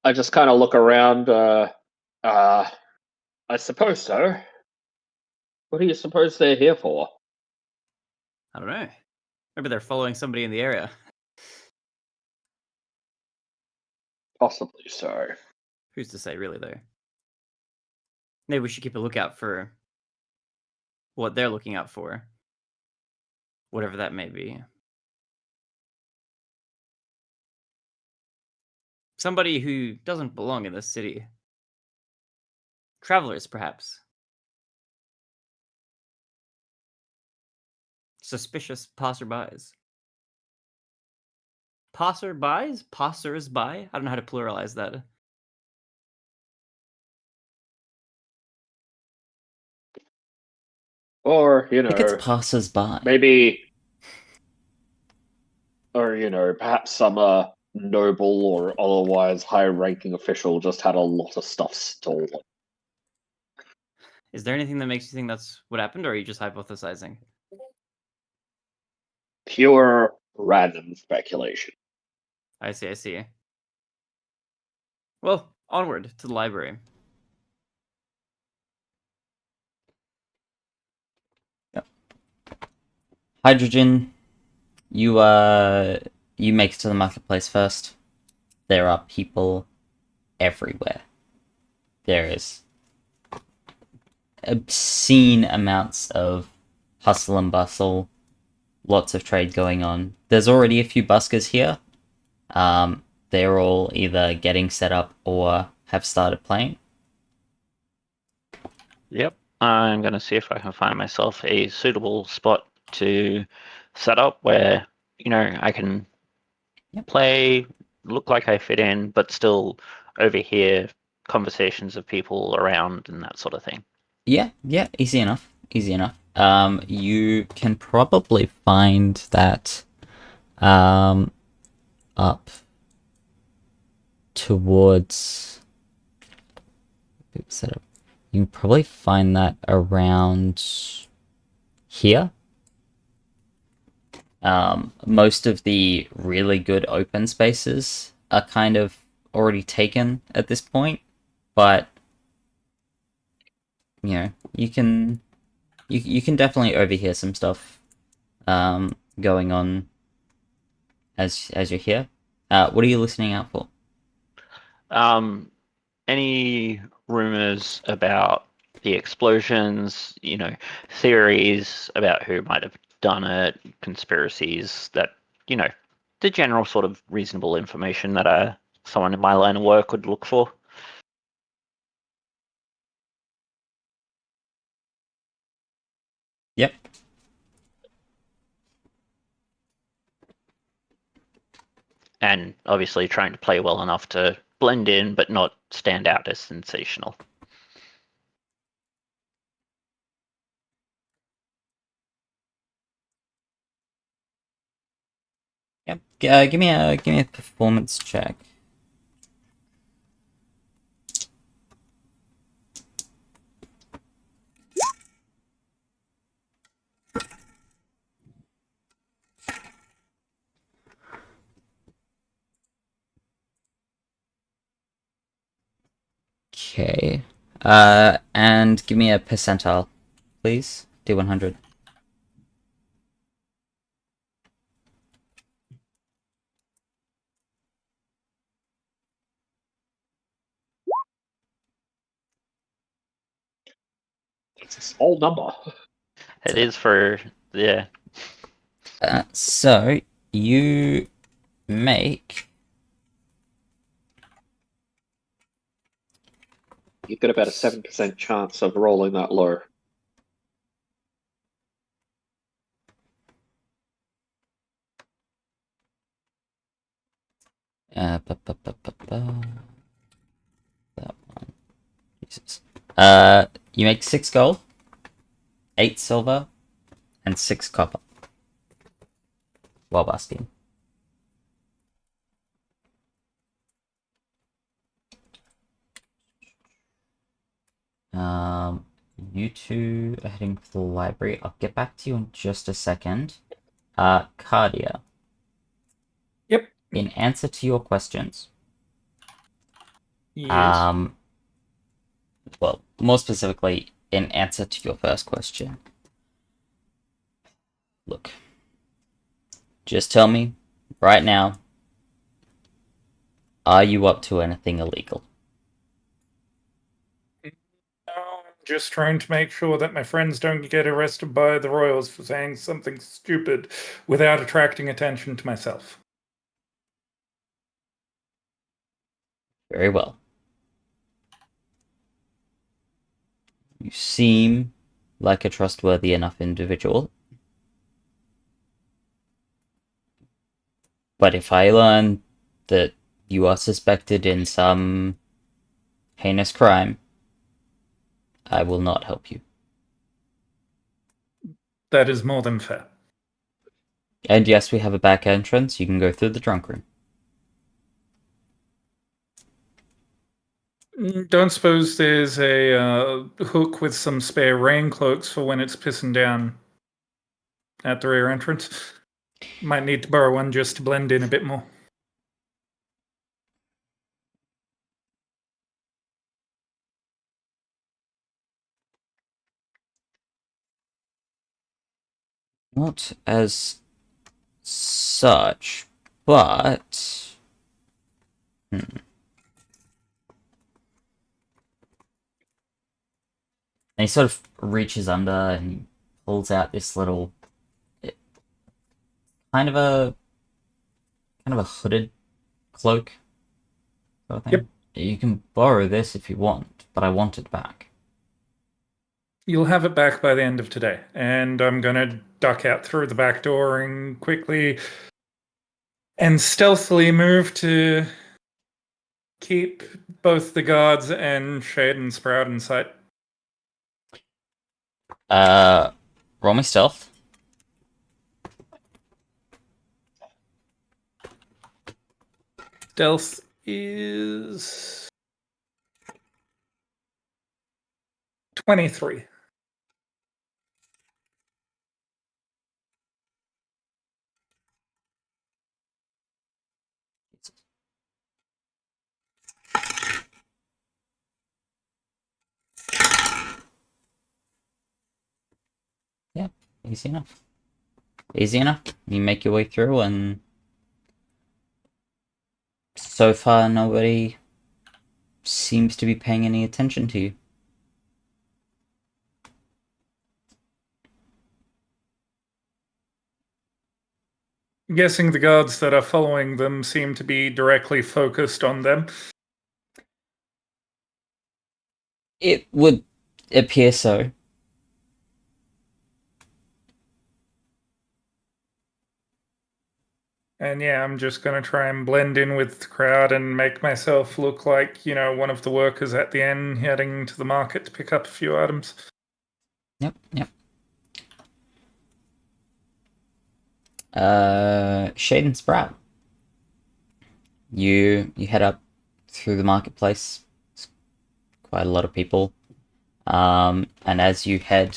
I just kind of look around. I suppose so. What do you suppose they're here for? I don't know. Maybe they're following somebody in the area. Possibly so. Who's to say, really, though? Maybe we should keep a lookout for what they're looking out for. Whatever that may be. Somebody who doesn't belong in this city. Travelers, perhaps. Suspicious passerbys. Passerbys? Passers-by? I don't know how to pluralize that. Or, I think it's passers-by. maybe, or, perhaps some noble or otherwise high-ranking official just had a lot of stuff stolen. Is there anything that makes you think that's what happened, or are you just hypothesizing? Pure random speculation. I see. Well, onward to the library. Hydrogen, you make it to the marketplace first. There are people everywhere. there is obscene amounts of hustle and bustle, lots of trade going on. There's already a few buskers here. They're all either getting set up or have started playing. Yep. I'm going to see if I can find myself a suitable spot to set up where, I can play, look like I fit in, but still overhear conversations of people around and that sort of thing. Yeah, easy enough. You can probably find that up towards setup. You can probably find that around here. Most of the really good open spaces are kind of already taken at this point, but you can definitely overhear some stuff going on as you're here. What are you listening out for? Any rumors about the explosions, theories about who might have done it, conspiracies, that, the general sort of reasonable information that someone in my line of work would look for. Yep. And obviously trying to play well enough to blend in, but not stand out as sensational. Yep. Give me a performance check. Okay. And give me a percentile, please. D100. It's a small number. It is for, yeah. So you make. You've got about a 7% chance of rolling that low. That one. Jesus. You make 6 gold, 8 silver, and 6 copper. While busking. You two are heading to the library. I'll get back to you in just a second. Cardia. Yep. In answer to your questions. Yes. Well, more specifically, in answer to your first question. Look. Just tell me, right now, are you up to anything illegal? I'm just trying to make sure that my friends don't get arrested by the royals for saying something stupid without attracting attention to myself. Very well. You seem like a trustworthy enough individual. But if I learn that you are suspected in some heinous crime, I will not help you. That is more than fair. And yes, we have a back entrance. You can go through the trunk room. Don't suppose there's a hook with some spare rain cloaks for when it's pissing down at the rear entrance? Might need to borrow one just to blend in a bit more. Not as such, but... And he sort of reaches under and he pulls out this little, kind of a hooded cloak sort of thing. Yep. You can borrow this if you want, but I want it back. You'll have it back by the end of today. And I'm going to duck out through the back door and quickly and stealthily move to keep both the guards and Shade and Sprout in sight. Roll me stealth. Stealth is 23. Yeah, easy enough. Easy enough. You make your way through, and so far nobody seems to be paying any attention to you. I'm guessing the guards that are following them seem to be directly focused on them. It would appear so. And yeah, I'm just going to try and blend in with the crowd and make myself look like, one of the workers at the end heading to the market to pick up a few items. Yep. Shade and Sprout. You head up through the marketplace. It's quite a lot of people. And as you head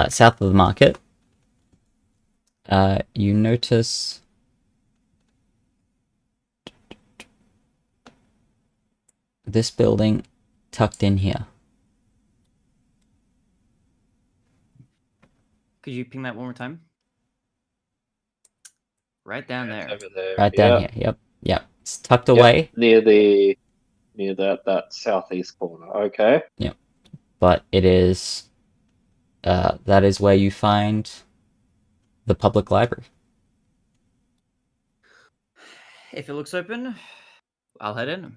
south of the market, you notice this building tucked in here. Could you ping that one more time? Right down there. Over there. Right down here. Yep. It's tucked away. Near that southeast corner. Okay. But it is that is where you find the public library. If it looks open, I'll head in.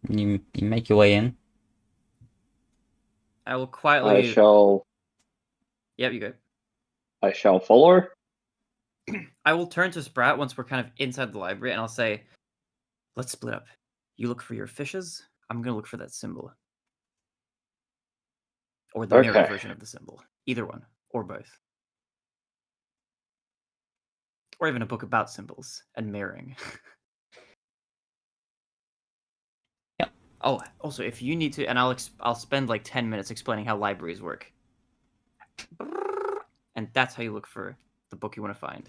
You make your way in. I will quietly. Yep, you go. I shall follow. I will turn to Sprout once we're kind of inside the library, and I'll say, "Let's split up. You look for your fishes. I'm gonna look for that symbol, or the mirror version of the symbol. Either one, or both, or even a book about symbols and mirroring." Yep. Oh, also, if you need to, and I'll spend like 10 minutes explaining how libraries work, and that's how you look for the book you want to find.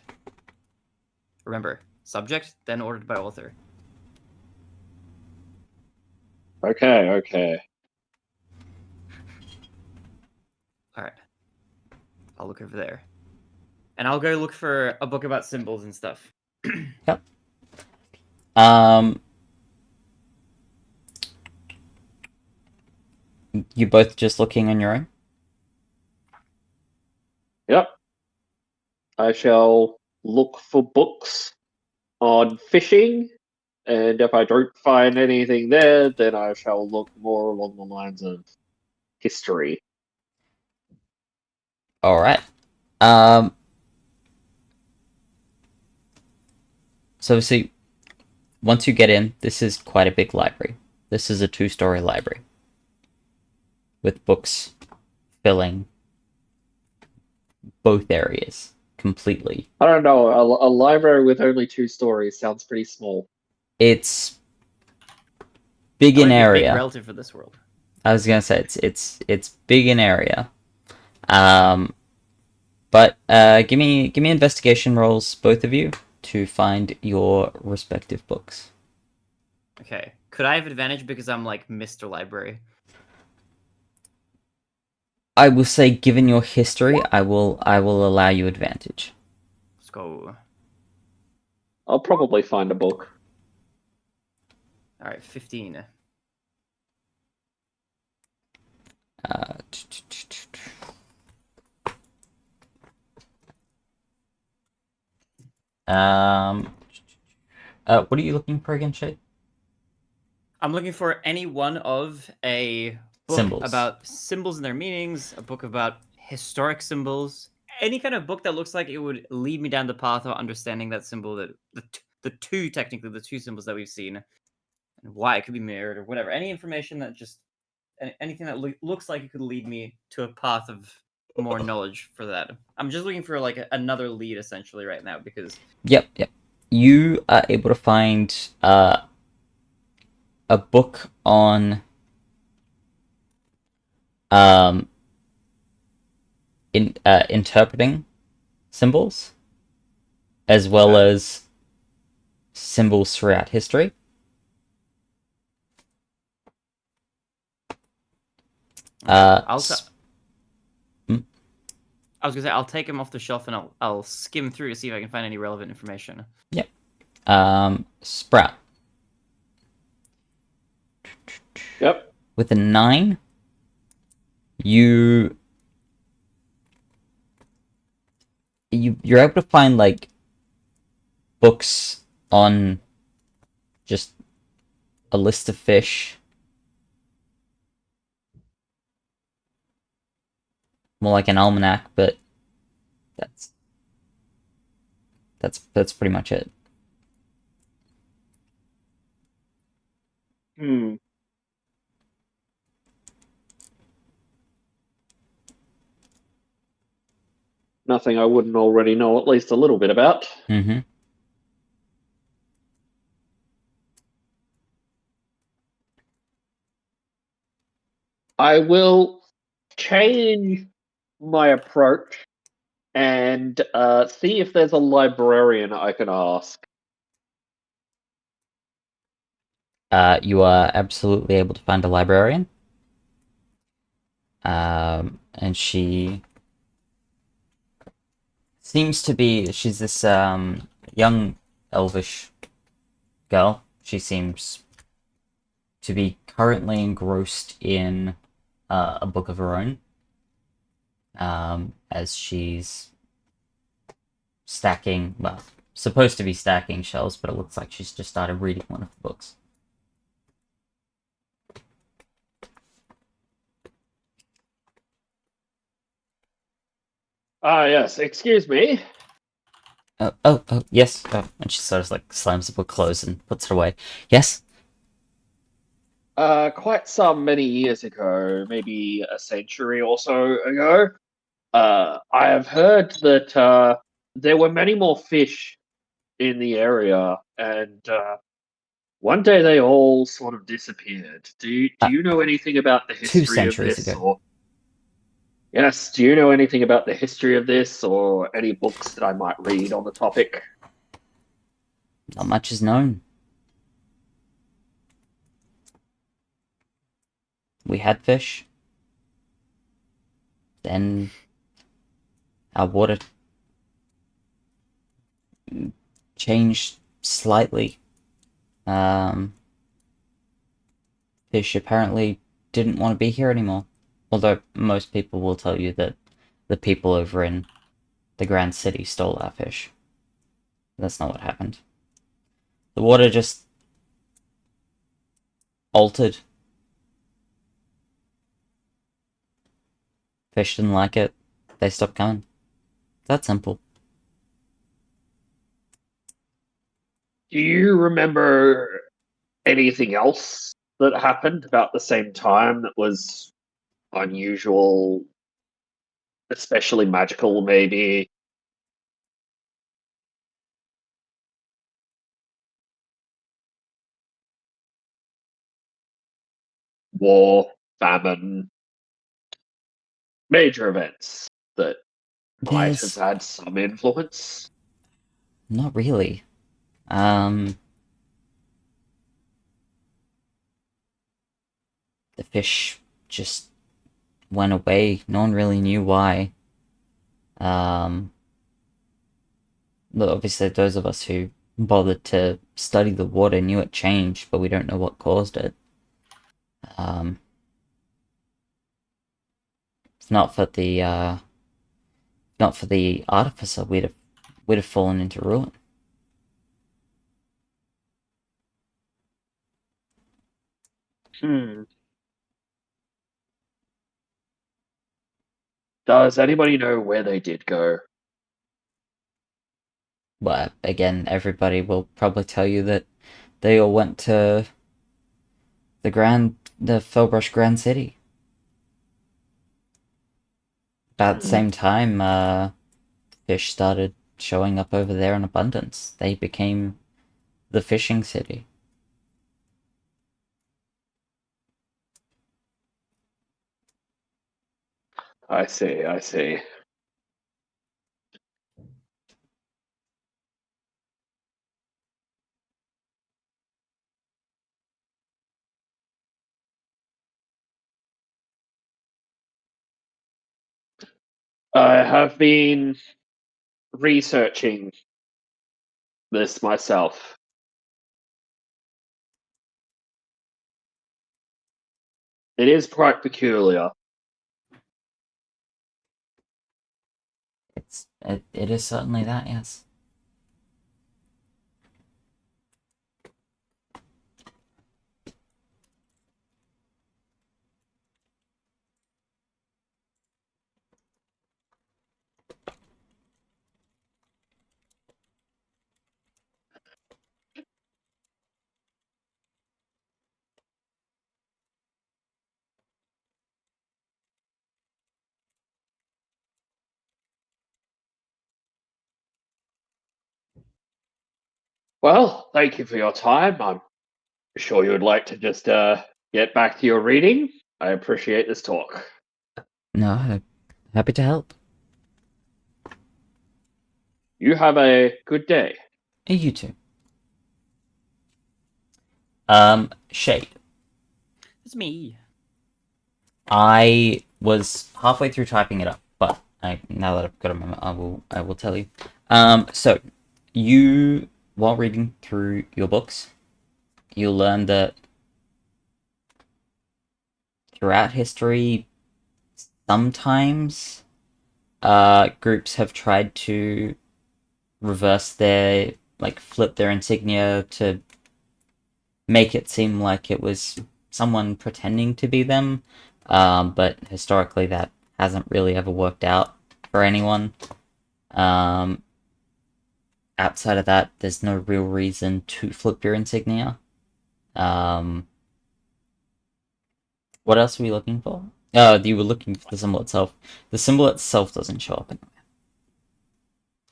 Remember, subject, then ordered by author. Okay. All right. I'll look over there. And I'll go look for a book about symbols and stuff. Yep. You both just looking on your own? Yep. I shall look for books on fishing, and if I don't find anything there, then I shall look more along the lines of history. All right. So see, once you get in, this is quite a big library. This is a 2-story library with books filling both areas completely. I don't know. A library with only 2 stories sounds pretty small. It's big in area. Big relative for this world. I was gonna say it's big in area. But give me investigation rolls, both of you, to find your respective books. Okay. Could I have advantage because I'm like Mr. Library? I will say, given your history, I will allow you advantage. Let's go. I'll probably find a book. All right, 15. What are you looking for again, Shade? I'm looking for any one of a book Symbols. about symbols and their meanings, a book about historic symbols, any kind of book that looks like it would lead me down the path of understanding that symbol, that the two symbols that we've seen, and why it could be mirrored or whatever. Any information that just anything that looks like it could lead me to a path of more knowledge for that. I'm just looking for like another lead essentially right now because. Yep. You are able to find a book on interpreting symbols, as well as symbols throughout history. I was gonna say I'll take them off the shelf and I'll skim through to see if I can find any relevant information. Yep. Sprout. Yep. With a 9, you're able to find like books on just a list of fish. More like an almanac, but that's pretty much it. Nothing I wouldn't already know at least a little bit about. Mm-hmm. I will change my approach and see if there's a librarian I can ask. You are absolutely able to find a librarian. And she seems to be, she's this young elvish girl. She seems to be currently engrossed in a book of her own, as she's stacking, well, supposed to be stacking shelves, but it looks like she's just started reading one of the books. Yes, excuse me. Oh, yes. And she sort of like slams the book closed and puts it away. Yes? Quite some many years ago, maybe a century or so ago, I have heard that there were many more fish in the area, and one day they all sort of disappeared. Do you know anything about the 2 history of centuries this? ago. Or yes, do you know anything about the history of this, or any books that I might read on the topic? Not much is known. We had fish. Then our water changed slightly. Fish apparently didn't want to be here anymore. Although most people will tell you that the people over in the Grand City stole our fish. That's not what happened. The water just altered. Fish didn't like it. They stopped coming. That simple. Do you remember anything else that happened about the same time that was unusual, especially magical, maybe? War, famine, major events that might have There's had some influence? not really. The fish just went away. No one really knew why. But obviously those of us who bothered to study the water knew it changed, but we don't know what caused it. If not for the artificer, we'd have fallen into ruin. Does anybody know where they did go? But again, everybody will probably tell you that they all went to the Fellbrush Grand City. About the same time, fish started showing up over there in abundance. They became the fishing city. I see, I see. I have been researching this myself. It is quite peculiar. It is certainly that, yes. Well, thank you for your time. I'm sure you would like to just get back to your reading. I appreciate this talk. No, happy to help. You have a good day. Hey, you too. Shade. It's me. I was halfway through typing it up, but now that I've got a moment, I will tell you. So you, while reading through your books, you'll learn that throughout history, sometimes groups have tried to flip their insignia to make it seem like it was someone pretending to be them, but historically that hasn't really ever worked out for anyone. Outside of that, there's no real reason to flip your insignia. What else were you looking for? Oh, you were looking for the symbol itself. The symbol itself doesn't show up anywhere.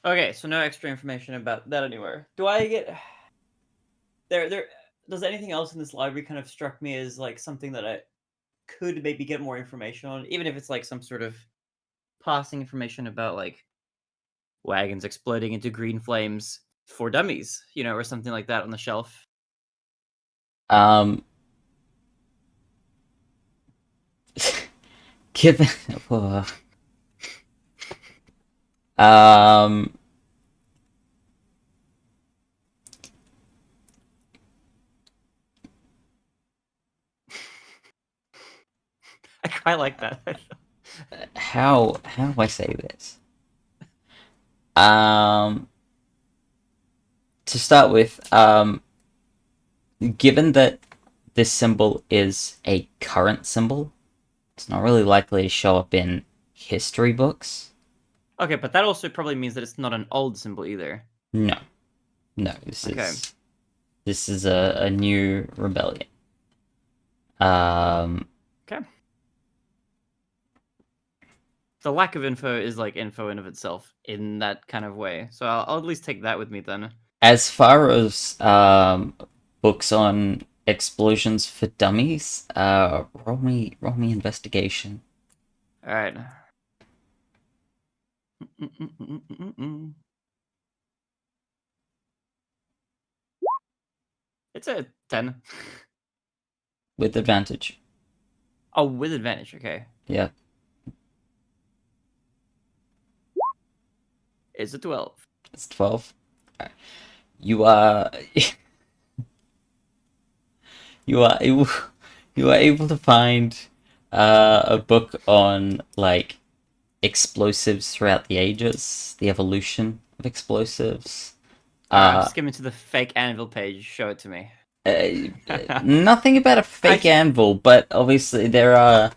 Okay, so no extra information about that anywhere. Do I get there? Does anything else in this library kind of struck me as like something that I could maybe get more information on, even if it's like some sort of passing information about like wagons exploding into green flames for dummies, or something like that on the shelf. Given, um, I quite like that. how do I say this? To start with, given that this symbol is a current symbol, it's not really likely to show up in history books. Okay, but that also probably means that it's not an old symbol either. No, this is a new rebellion. Okay. The lack of info is like info in of itself in that kind of way, so I'll at least take that with me then. As far as books on explosions for dummies, roll me investigation. All right. It's a 10. With advantage. Oh, with advantage. Okay. Yeah. It's a 12. It's 12. Right. you are you are able to find a book on like explosives throughout the ages, the evolution of explosives. I'm skimming to the fake anvil page. Show it to me. Nothing about a fake anvil, but obviously there are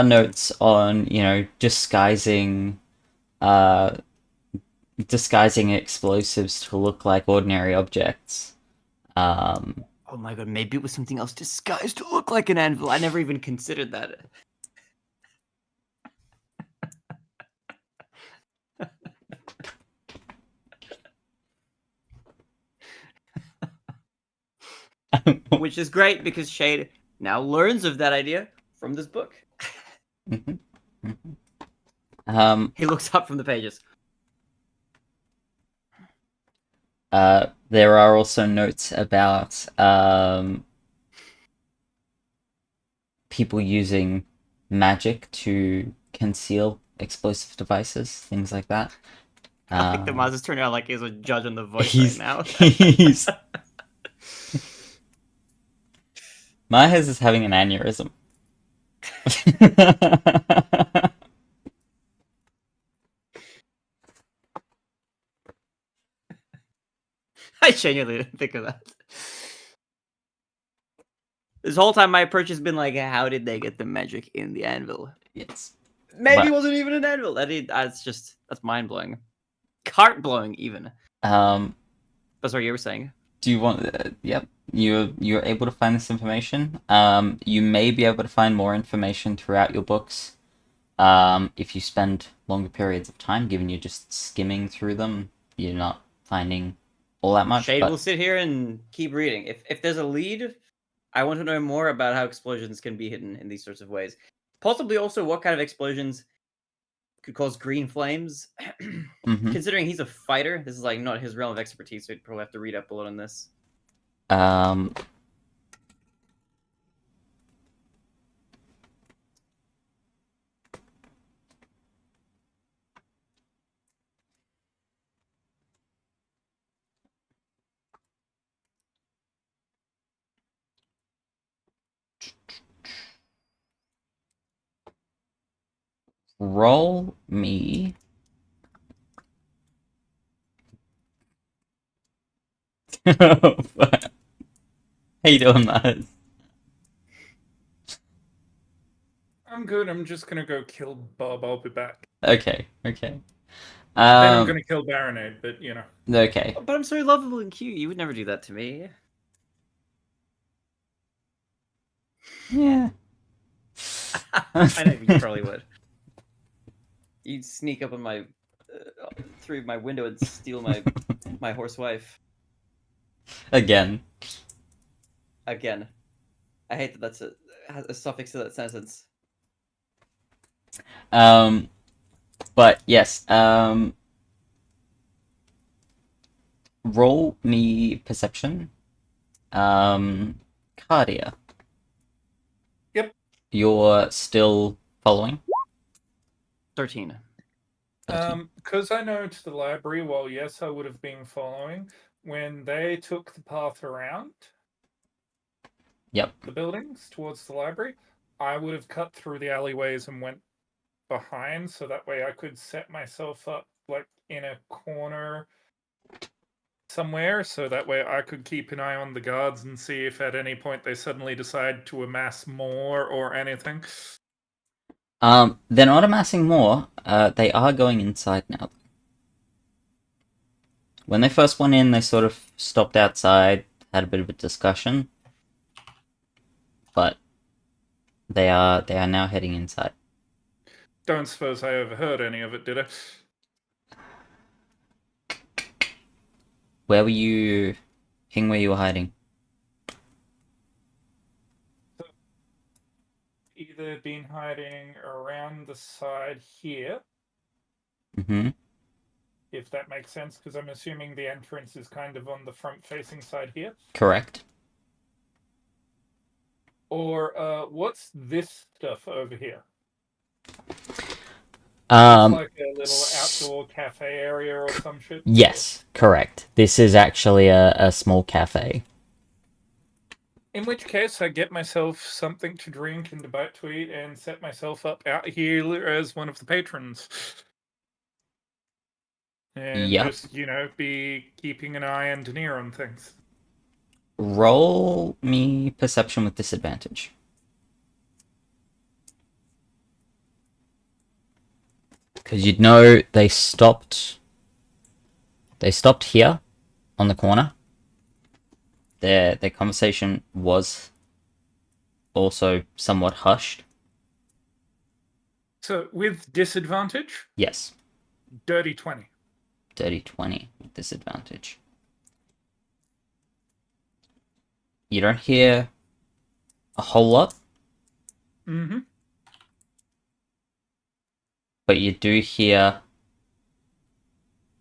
notes on, you know, disguising explosives to look like ordinary objects. Oh my god, maybe it was something else disguised to look like an anvil. I never even considered that. Which is great because Shade now learns of that idea from this book. He looks up from the pages. There are also notes about people using magic to conceal explosive devices, things like that. I think the Maz is turning out like he's a judge on The Voice He's- right now. Mahez is having an aneurysm. I genuinely didn't think of that. This whole time my approach has been like, how did they get the magic in the anvil? Yes. Maybe it But- wasn't even an anvil. That's mind blowing. Cart blowing even. That's what you were saying. Do you want? Yep. You're able to find this information. You may be able to find more information throughout your books. If you spend longer periods of time, given you're just skimming through them, you're not finding all that much. Shade but will sit here and keep reading. If there's a lead, I want to know more about how explosions can be hidden in these sorts of ways. Possibly also what kind of explosions could cause green flames. Mhm. Considering he's a fighter, this is like not his realm of expertise, so he'd probably have to read up a lot on this. Roll me. How you doing, Maz? I'm good. I'm just gonna go kill Bob. I'll be back. Okay. Then I'm Um. gonna kill Baronade, but you know. Okay. But I'm so lovable and cute. You would never do that to me. Yeah. I know you probably would. You'd sneak up on my through my window and steal my horse wife. Again. Again, I hate that that's has a suffix to that sentence. But yes. Roll me perception. Cardia. Yep. You're still following? 13. 13. Because I know to the library, well, yes, I would have been following. When they took the path around Yep. the buildings towards the library, I would have cut through the alleyways and went behind, so that way I could set myself up like in a corner somewhere, so that way I could keep an eye on the guards and see if at any point they suddenly decide to amass more or anything. They're not amassing more. They are going inside now. When they first went in, they sort of stopped outside, had a bit of a discussion, but they are now heading inside. Don't suppose I overheard any of it, did I? Where were you? King, where you were hiding? Either been hiding around the side here, Mm-hmm. if that makes sense, because I'm assuming the entrance is kind of on the front-facing side here. Correct. Or what's this stuff over here? It's like a little outdoor cafe area or some shit. Yes, correct. This is actually a small cafe. In which case, I get myself something to drink and a bite to eat and set myself up out here as one of the patrons. And Yep. just, be keeping an eye and an ear on things. Roll me perception with disadvantage. Because you'd know they stopped here on the corner. Their conversation was also somewhat hushed. So, with disadvantage, Yes. dirty 20. Dirty 20 with disadvantage. You don't hear a whole lot, Mm-hmm. but you do hear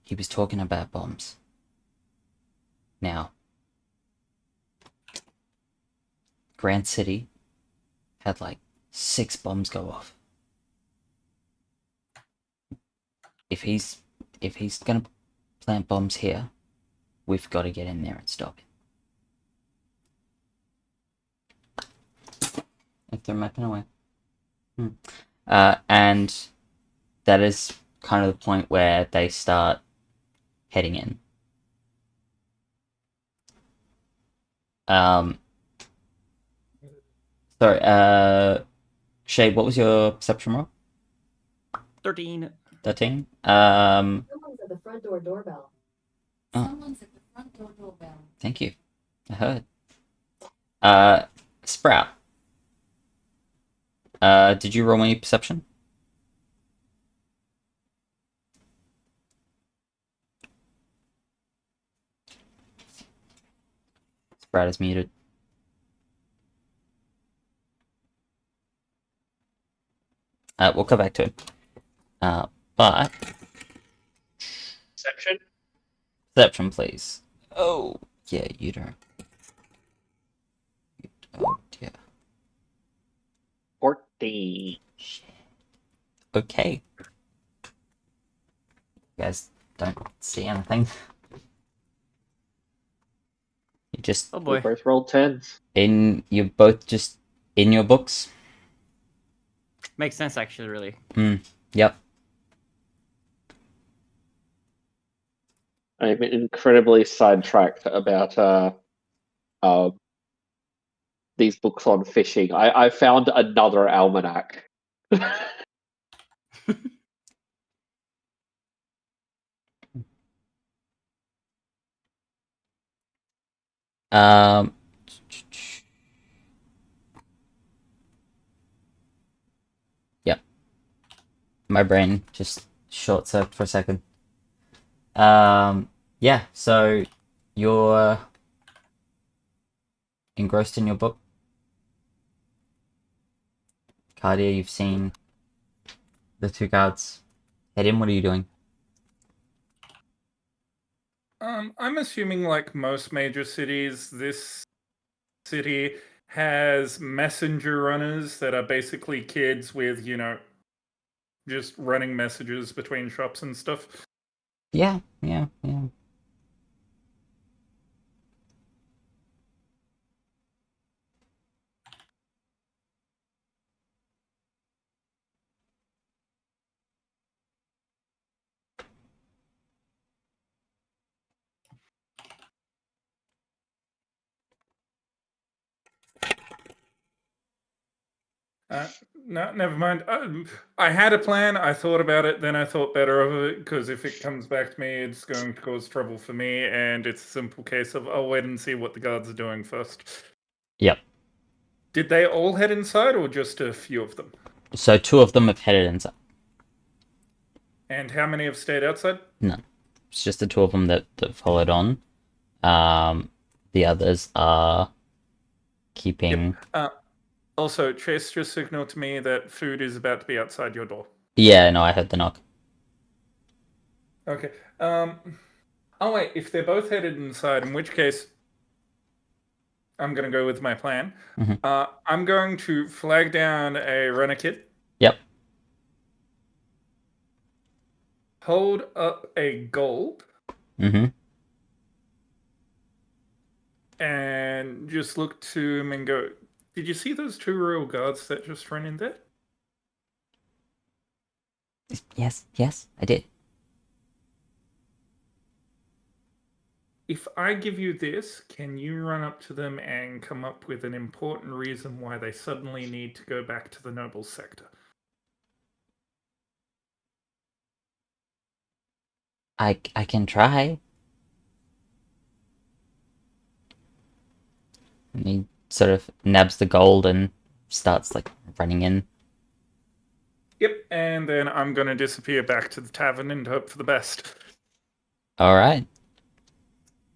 he was talking about bombs. Now, Grand City had like 6 bombs go off. If he's gonna plant bombs here, we've got to get in there and stop him. If they're mapping away. And that is kind of the point where they start heading in. Sorry, Shay, what was your perception roll? 13. 13? Someone's at the front door doorbell. Oh. Someone's at the front door doorbell. Thank you. I heard. Sprout. Did you roll any perception? Sprout is muted. We'll come back to it. But Perception. perception, please. Oh, yeah, you don't. Oh dear. 14. Shit. Okay. You guys don't see anything. You just Oh We boy. both rolled 10s. you're both just in your books. Makes sense, actually, really. Yep. I'm incredibly sidetracked about these books on fishing. I found another almanac. Um. Yep. My brain just short circuited for a second. Yeah, so you're engrossed in your book. Cardia, you've seen the 2 guards head in. What are you doing? I'm assuming, like most major cities, this city has messenger runners that are basically kids with, just running messages between shops and stuff. Yeah. No, never mind. I had a plan. I thought about it. Then I thought better of it because if it comes back to me, it's going to cause trouble for me. And it's a simple case of I'll wait and see what the guards are doing first. Yep. Did they all head inside or just a few of them? So 2 of them have headed inside. And how many have stayed outside? None. It's just the 2 of them that followed on. The others are keeping. Also, Chase just signaled to me that food is about to be outside your door. Yeah, no, I heard the knock. Okay. Oh wait, if they're both headed inside, in which case I'm gonna go with my plan. Mhm. I'm going to flag down a runner kit. Yep. hold up a gold Mm-hmm. and just look to him and go, "Did you see those 2 royal guards that just ran in there? Yes, I did. If I give you this, can you run up to them and come up with an important reason why they suddenly need to go back to the noble sector?" I can try. And he sort of nabs the gold and starts like running in. Yep, and then I'm going to disappear back to the tavern and hope for the best. All right.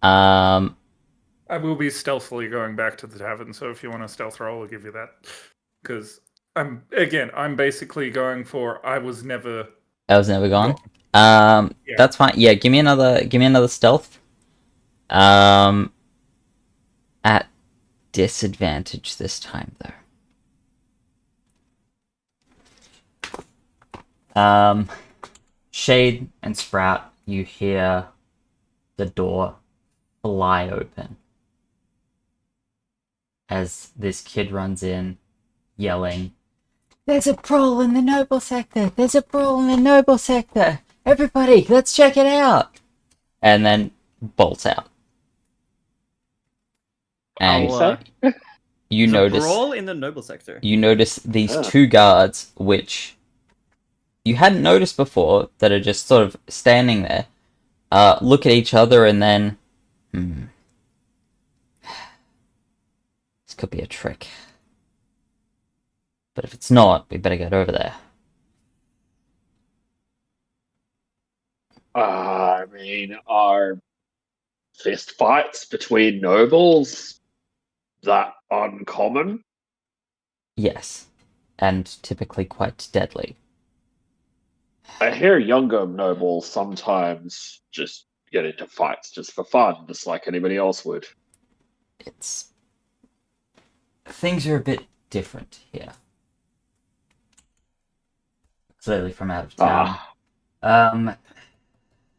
I will be stealthily going back to the tavern, so if you want a stealth roll, I'll give you that. Because I'm basically going for I was never gone. Yeah. That's fine. Yeah, give me another stealth. At disadvantage this time though. Shade and Sprout, you hear the door fly open as this kid runs in, yelling, "There's a brawl in the noble sector! There's a brawl in the noble sector! Everybody, let's check it out!" And then bolts out. And I'll, you there's a notice brawl in the noble sector. you notice these Ah. 2 guards, which you hadn't noticed before, that are just sort of standing there, look at each other and then, this could be a trick. But if it's not, we better get over there. I mean, are fist fights between nobles that uncommon? Yes, and typically quite deadly. I hear younger nobles sometimes just get into fights just for fun, just like anybody else would. Things are a bit different here. Clearly from out of town. I'm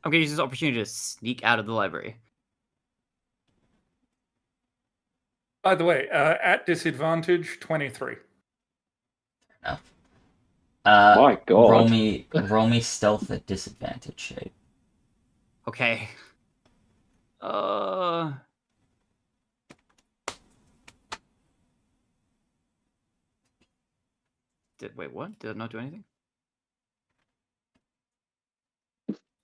gonna use this opportunity to sneak out of the library. By the way, at disadvantage, 23. Enough. My God. Roll me stealth at disadvantage, Shade. Okay. Wait, what? Did I not do anything?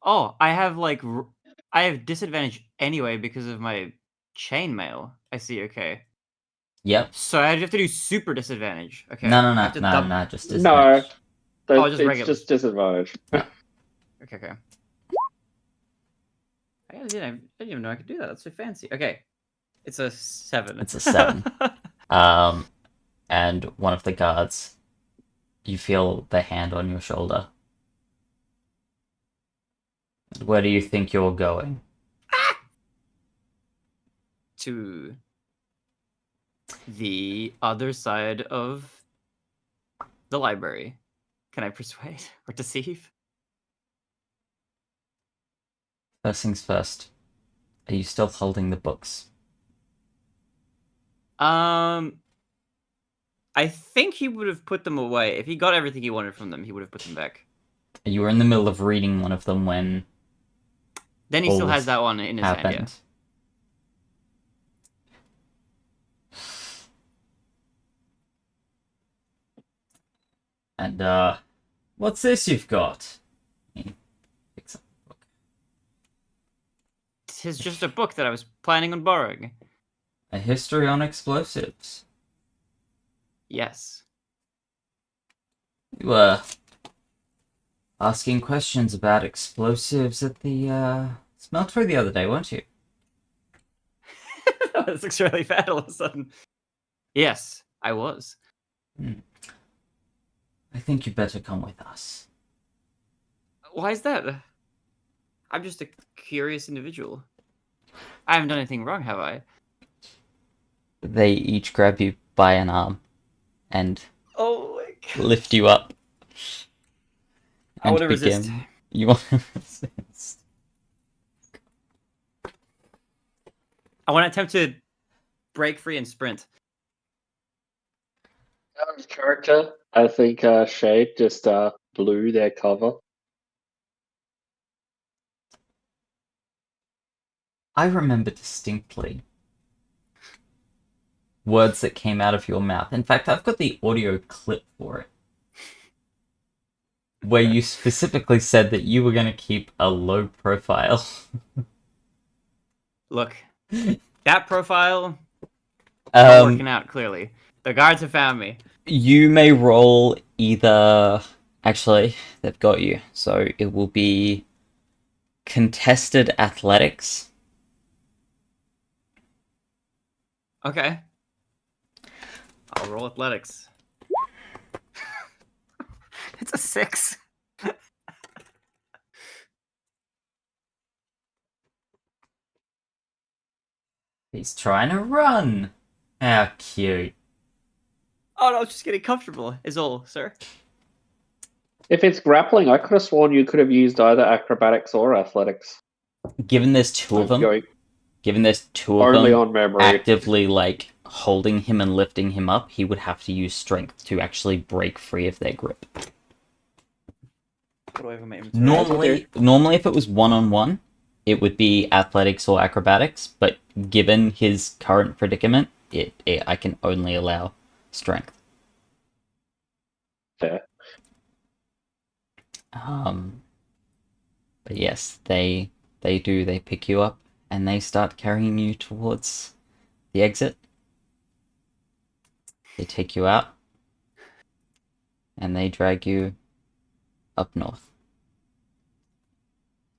Oh, I have I have disadvantage anyway because of my chainmail. I see. Okay. Yep. So I have to do super disadvantage. Okay. No, I have to just No, disadvantage. Oh, just it's regular. just disadvantage. Okay. I didn't even know I could do that. That's so fancy. Okay. It's a 7. It's a 7. And one of the guards, you feel their hand on your shoulder. Where do you think you're going? To the other side of the library. Can I persuade or deceive? First things first. Are you still holding the books? I think he would have put them away. If he got everything he wanted from them, he would have put them back. You were in the middle of reading one of them when Then he still has that one in his hand, yeah. happened. And, what's this you've got? He picks up the book. It's just a book that I was planning on borrowing. A history on explosives. Yes. You were asking questions about explosives at the, smeltery the other day, weren't you? This looks really bad all of a sudden. Yes, I was. I think you better come with us. Why is that? I'm just a curious individual. I haven't done anything wrong, have I? They each grab you by an arm and Oh my God. lift you up. I want to resist. You want to resist? I want to attempt to break free and sprint. Out of character, I think Shade just blew their cover. I remember distinctly words that came out of your mouth. In fact, I've got the audio clip for it. Where you specifically said that you were going to keep a low profile. Look, that profile not working out, clearly. The guards have found me. You may roll either... Actually, they've got you. So it will be contested athletics. Okay. I'll roll athletics. It's a 6. He's trying to run. How cute. Oh no, just getting comfortable is all, sir. If it's grappling, I could have sworn you could have used either acrobatics or athletics. Given there's two of them, Going only on memory. actively like holding him and lifting him up, he would have to use strength to actually break free of their grip. What do I have in my inventory? Normally if it was one-on-one, it would be athletics or acrobatics, but given his current predicament, I can only allow strength. Fair. But yes, they pick you up and they start carrying you towards the exit. They take you out and they drag you up north.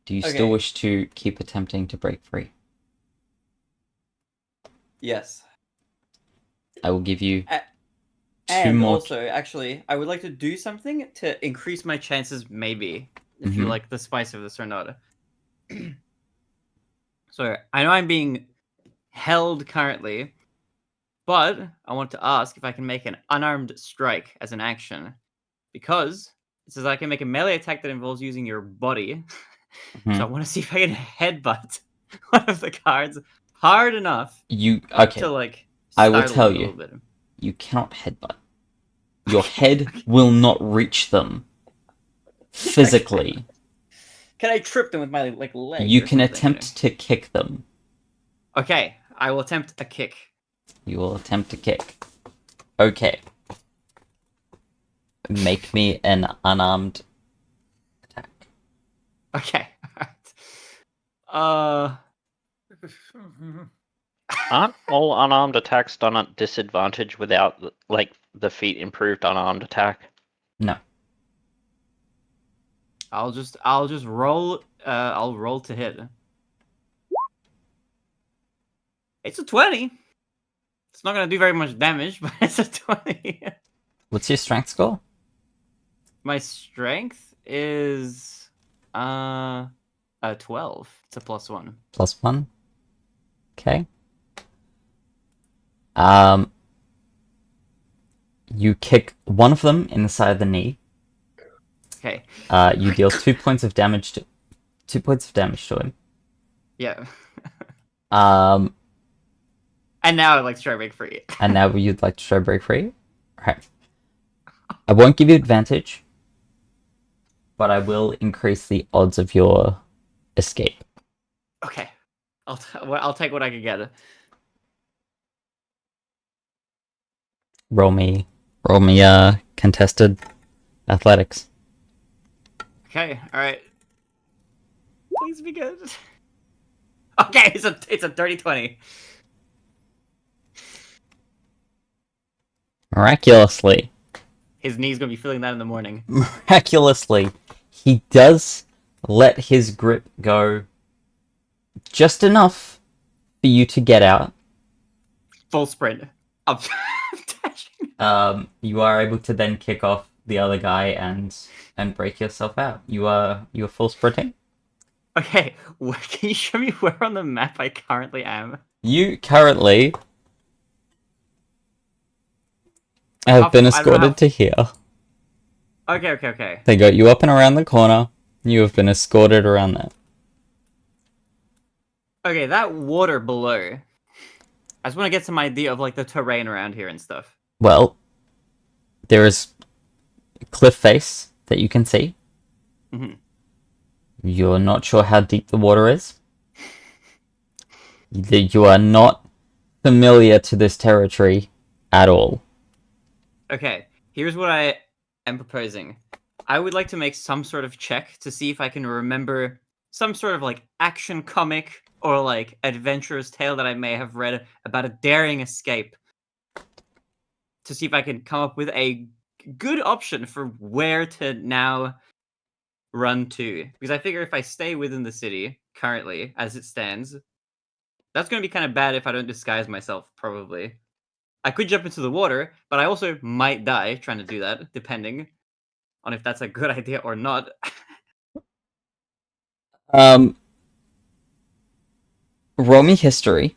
Do you still wish to keep attempting to break free? Yes. I will give you two And more. also, actually, I would like to do something to increase my chances, maybe, if you Mhm. like the spice of this or not. So, I know I'm being held currently, but I want to ask if I can make an unarmed strike as an action. Because it says I can make a melee attack that involves using your body. Mhm. So I want to see if I can headbutt one of the cards hard enough Okay. to, like, I will startle tell it a you. little bit. You cannot headbutt. Your head will not reach them physically. Can I trip them with my leg? You or can something, attempt to kick them. Okay, I will attempt a kick. You will attempt to kick. Okay. Make me an unarmed attack. Okay. Alright. Aren't all unarmed attacks done at disadvantage without, like, the feat improved unarmed attack? No. I'll just roll. I'll roll to hit. It's a 20. It's not gonna do very much damage, but it's a 20. What's your strength score? My strength is a 12. It's a +1. +1. Okay. You kick one of them in the side of the knee. Okay. You deal 2 points of damage to 2 points of damage to him. Yeah. And now I'd like to try to break free. And now you'd like to try to break free? Alright. I won't give you advantage, but I will increase the odds of your escape. Okay. I'll take what I can get. Roll me contested athletics. Okay, alright. Please be good. Okay, it's a dirty 20. Miraculously, His knee's gonna be feeling that in the morning. he does let his grip go just enough for you to get out. Full sprint. I'm dashing. You are able to then kick off the other guy and break yourself out. You are full sprinting. Okay, can you show me where on the map I currently am? You currently have been escorted to here. Okay. They got you up and around the corner. You have been escorted around that. Okay, that water below. I just want to get some idea of like the terrain around here and stuff. Well, there is a cliff face that you can see. Mhm. You're not sure how deep the water is. You are not familiar to this territory at all. Okay, here's what I am proposing. I would like to make some sort of check to see if I can remember some sort of like action comic or like adventurous tale that I may have read about a daring escape. To see if I can come up with a good option for where to now run to. Because I figure if I stay within the city currently as it stands, that's going to be kind of bad if I don't disguise myself, probably. I could jump into the water, but I also might die trying to do that, depending on if that's a good idea or not. Roll me history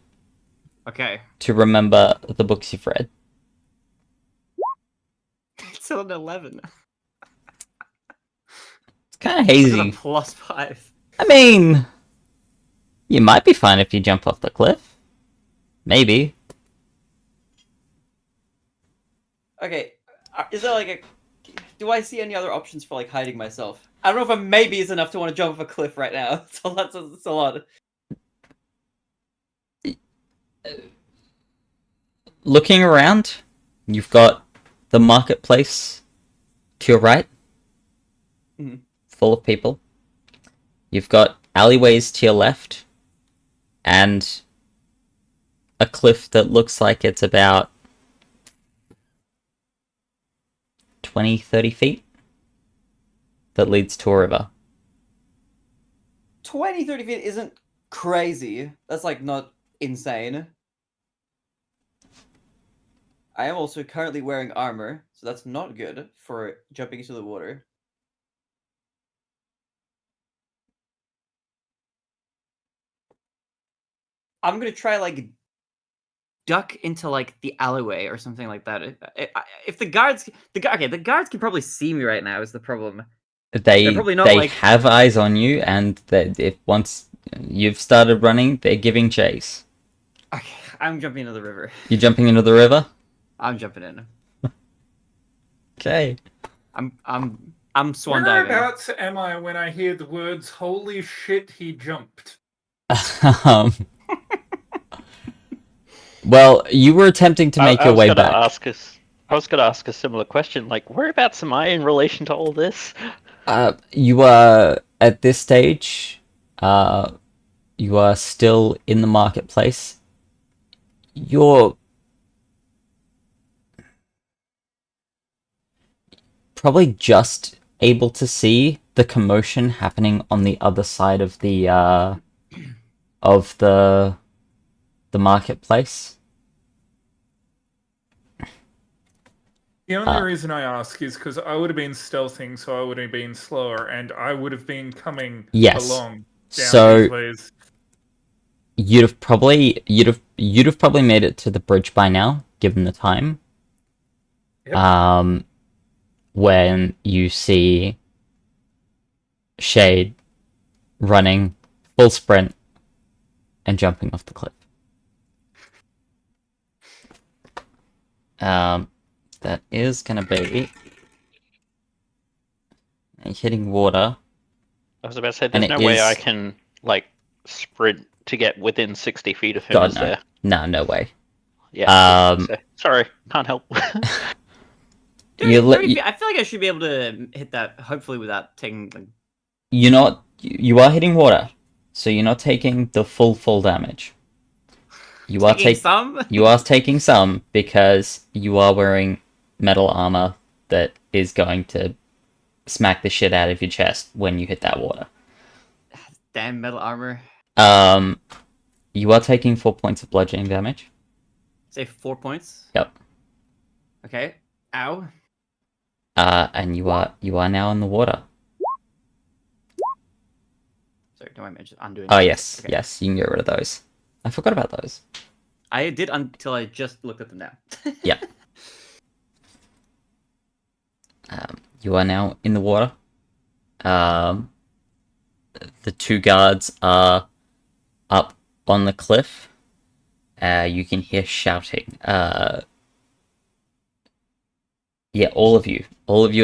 Okay. to remember the books you've read. It's still an 11. It's kind of Look at hazy. a +5. I mean, you might be fine if you jump off the cliff. Maybe. Okay, is there like a... Do I see any other options for like hiding myself? I don't know if a maybe is enough to want to jump off a cliff right now. So that's a lot. Looking around, you've got the marketplace to your right, Mhm. full of people. You've got alleyways to your left, and a cliff that looks like it's about 20, 30 feet that leads to a river. 20, 30 feet isn't crazy. That's like not insane. I am also currently wearing armor, so that's not good for jumping into the water. I'm gonna try like duck into like the alleyway or something like that. If the guards, the guards can probably see me right now. Is the problem? They probably not, they like- have eyes on you, and that if once you've started running, they're giving chase. Okay, I'm jumping into the river. You're jumping into the river? I'm jumping in. Okay. I'm swan diving. Whereabouts am I when I hear the words "Holy shit, he jumped"? um, well, you were attempting to make your way back. I was going to ask a similar question. Like, whereabouts am I in relation to all this? You are at this stage. You are still in the marketplace. You're probably just able to see the commotion happening on the other side of the marketplace. The only reason I ask is because I would have been stealthing, so I would have been slower, and I would have been coming Yes. along down So these ways. you'd have probably made it to the bridge by now, given the time. Yep. When you see Shade running full sprint and jumping off the cliff. That is gonna be hitting water. I was about to say, And there's it no way is- I can, like, sprint to get within 60 feet of him, God, is no. there? No way. Yeah. So, sorry, can't help. You I feel like I should be able to hit that, hopefully without taking... Like... You are hitting water, so you're not taking the full damage. You are taking some? You are taking some because you are wearing metal armor that is going to smack the shit out of your chest when you hit that water. Damn metal armor. You are taking 4 points of bludgeoning damage. Say 4 points? Yep. Okay. Ow. And you are now in the water. Sorry, do I mention undoing? Oh yes, Okay. yes, you can get rid of those. I forgot about those. I did until I just looked at them now. Yeah. You are now in the water. the two guards are up on the cliff. You can hear shouting. Yeah, all of you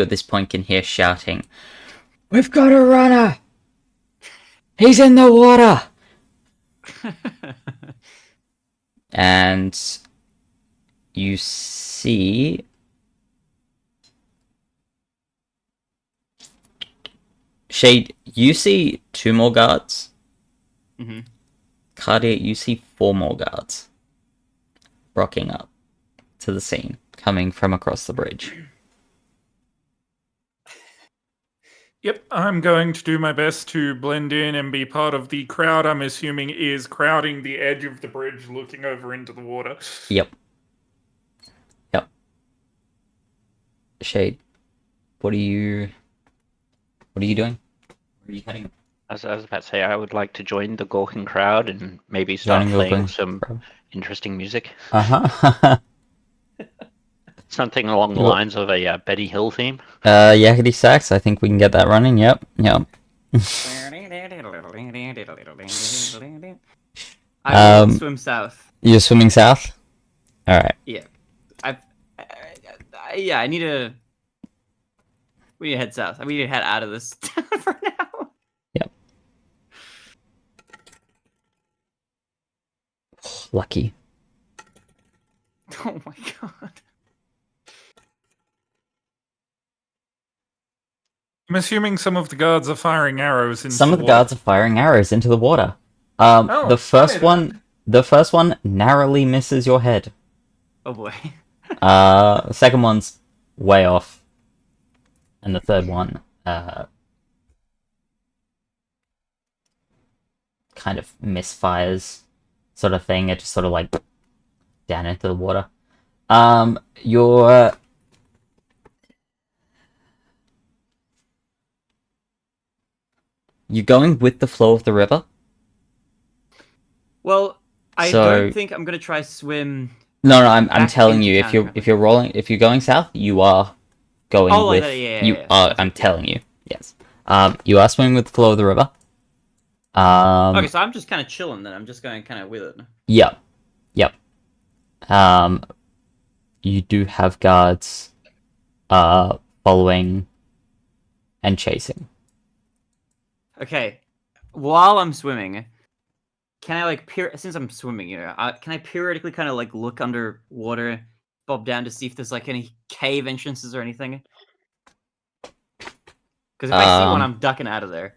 at this point can hear shouting. We've got a runner! He's in the water! And you see... Shade, you see 2 more guards. Mm-hmm. Cardia, you see 4 more guards. Rocking up to the scene, coming from across the bridge. Yep, I'm going to do my best to blend in and be part of the crowd I'm assuming is crowding the edge of the bridge looking over into the water. Yep. Shade, what are you doing? Where are you heading? As I was about to say, I would like to join the gawking crowd and maybe start Joining playing Gawking some crowd. interesting music. Uh-huh. Something along the Well- lines of a Betty Hill theme. Yakety sax, I think we can get that running, yep. I will swim south. You're swimming south? Alright. Yeah, I need to. We need to head south. We need to head out of this town for now. Yep. Lucky. Oh my god. I'm assuming some of the guards are firing arrows into Some of the water. guards are firing arrows into the water. Oh, the first funny one narrowly misses your head. Oh boy. The second one's way off. And the third one, kind of misfires, sort of thing. It just sort of like down into the water. You're going with the flow of the river. Well, I So- don't think I'm gonna try swim. No, I'm Back telling into you, town, if you're going south, you are going Oh, like with that, yeah, you yeah, are. yeah. I'm telling you, yes. You are swimming with the flow of the river. Okay, so I'm just kind of chilling then. I'm just going kind of with it. Yep. You do have guards, following and chasing. Okay, while I'm swimming, can I like since I'm swimming, can I periodically kind of like look underwater, bob down to see if there's like any cave entrances or anything? Because if I see one, I'm ducking out of there.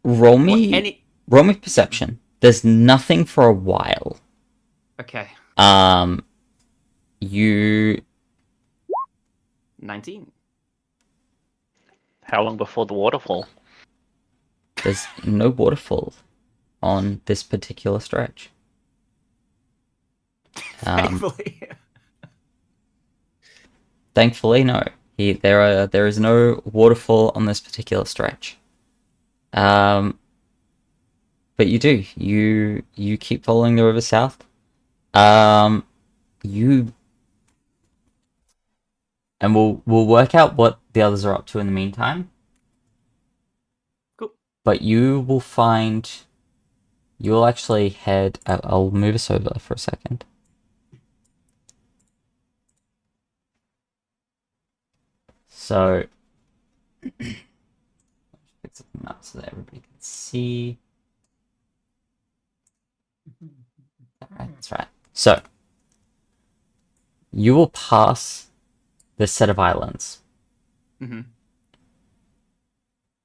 Roll What, me perception. There's nothing for a while. Okay, You 19. How long before the waterfall? there's no waterfall on this particular stretch. Thankfully. Thankfully, no. There is no waterfall on this particular stretch. But you do. You keep following the river south. And we'll work out what the others are up to in the meantime. Cool. But you'll actually head. I'll move us over for a second. So, fix up the map so that everybody can see. That's right. So, you will pass this set of islands, Mm-hmm.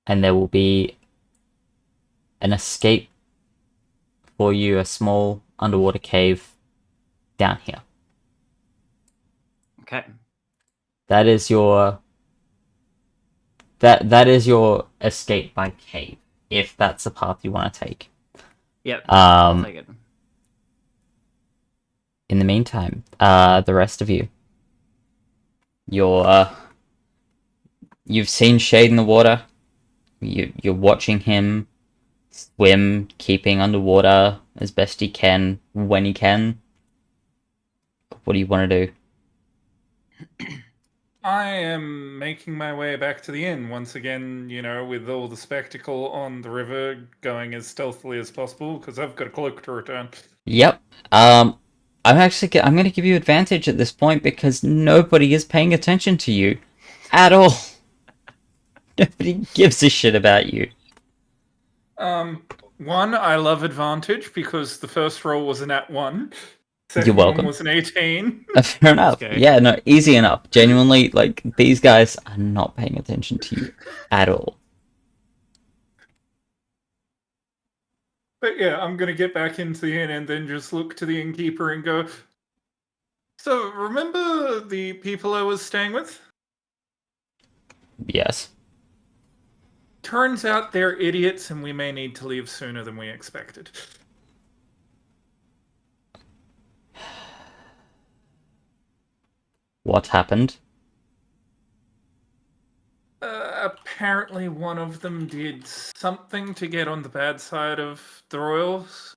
and there will be an escape for you, a small underwater cave down here. Okay. That is your that is your escape by cave, if that's the path you want to take. Yep. I'll take it. In the meantime, the rest of you, you've seen Shade in the water. You're watching him swim, keeping underwater as best he can when he can. What do you want to do? I am making my way back to the inn once again, with all the spectacle on the river going as stealthily as possible, because I've got a cloak to return. Yep. I'm going to give you advantage at this point because nobody is paying attention to you at all. Nobody gives a shit about you. One, I love advantage because the first roll was an at 1. Second You're welcome. one was an 18. Fair enough. Okay. Yeah, no, easy enough. Genuinely, like, these guys are not paying attention to you at all. But yeah, I'm going to get back into the inn and then just look to the innkeeper and go, so, remember the people I was staying with? Yes. Turns out they're idiots and we may need to leave sooner than we expected. What happened? Apparently one of them did something to get on the bad side of the royals.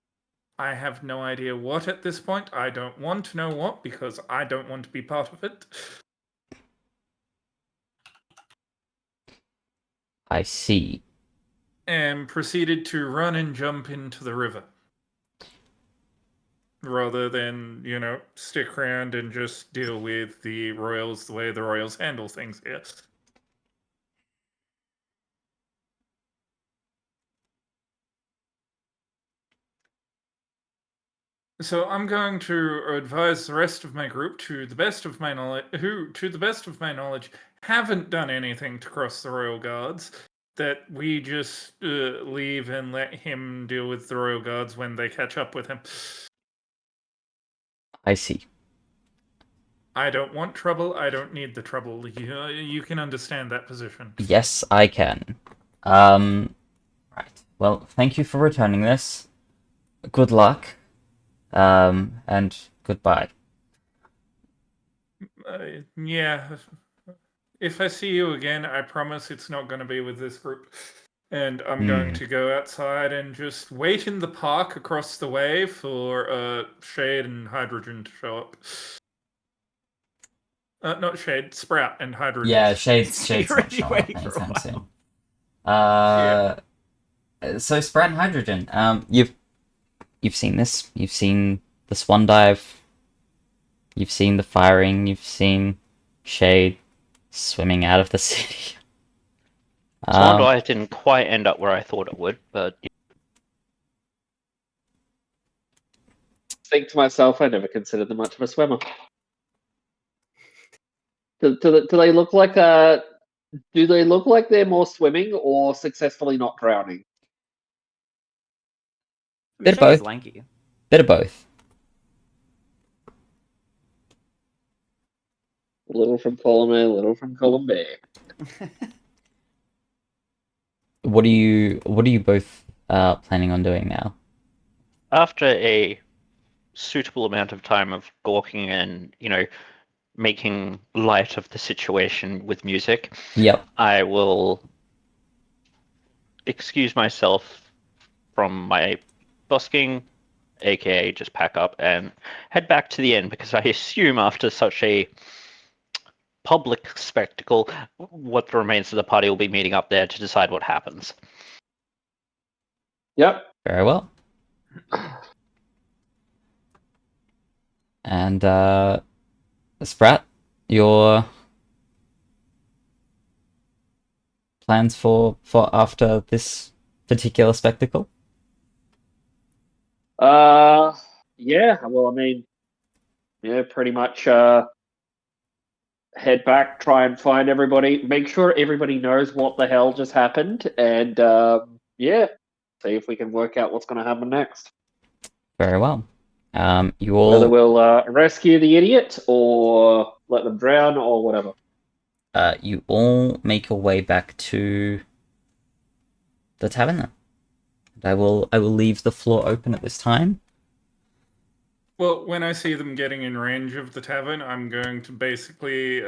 I have no idea what at this point. I don't want to know what because I don't want to be part of it. I see. And proceeded to run and jump into the river. Rather than, stick around and just deal with the royals the way the royals handle things here. So I'm going to advise the rest of my group, to the best of my knowledge, haven't done anything to cross the royal guards, that we just leave and let him deal with the royal guards when they catch up with him. I see. I don't want trouble. I don't need the trouble. You can understand that position. Yes, I can. Right. Well, thank you for returning this. Good luck. And goodbye. Yeah. If I see you again, I promise it's not going to be with this group. And I'm going to go outside and just wait in the park across the way for Shade and Hydrogen to show up. Not Shade, Sprout and Hydrogen. Yeah, Shade's You're not already showing up waiting for a anytime while. soon. So Sprout and Hydrogen, you've seen this. You've seen the swan dive. You've seen the firing. You've seen Shade swimming out of the city. Swan dive didn't quite end up where I thought it would, but Think to myself, I never considered them much of a swimmer. Do they look like Do they look like they're more swimming or successfully not drowning? Bit of Shade's both. lanky. Bit of both. A little from column A, a little from column B. What are you both planning on doing now? after a suitable amount of time of gawking and, making light of the situation with music, Yep. I will excuse myself from my busking, aka just pack up and head back to the inn, because I assume after such a public spectacle, what the remains of the party will be meeting up there to decide what happens. Yep. Very well. And Sprat, your plans for after this particular spectacle? Yeah. Well, I mean, pretty much head back, try and find everybody, make sure everybody knows what the hell just happened, and see if we can work out what's going to happen next. Very well. You all Whether we'll rescue the idiot or let them drown or whatever. you all make your way back to the tavern then. And I will leave the floor open at this time. Well, when I see them getting in range of the tavern, I'm going to basically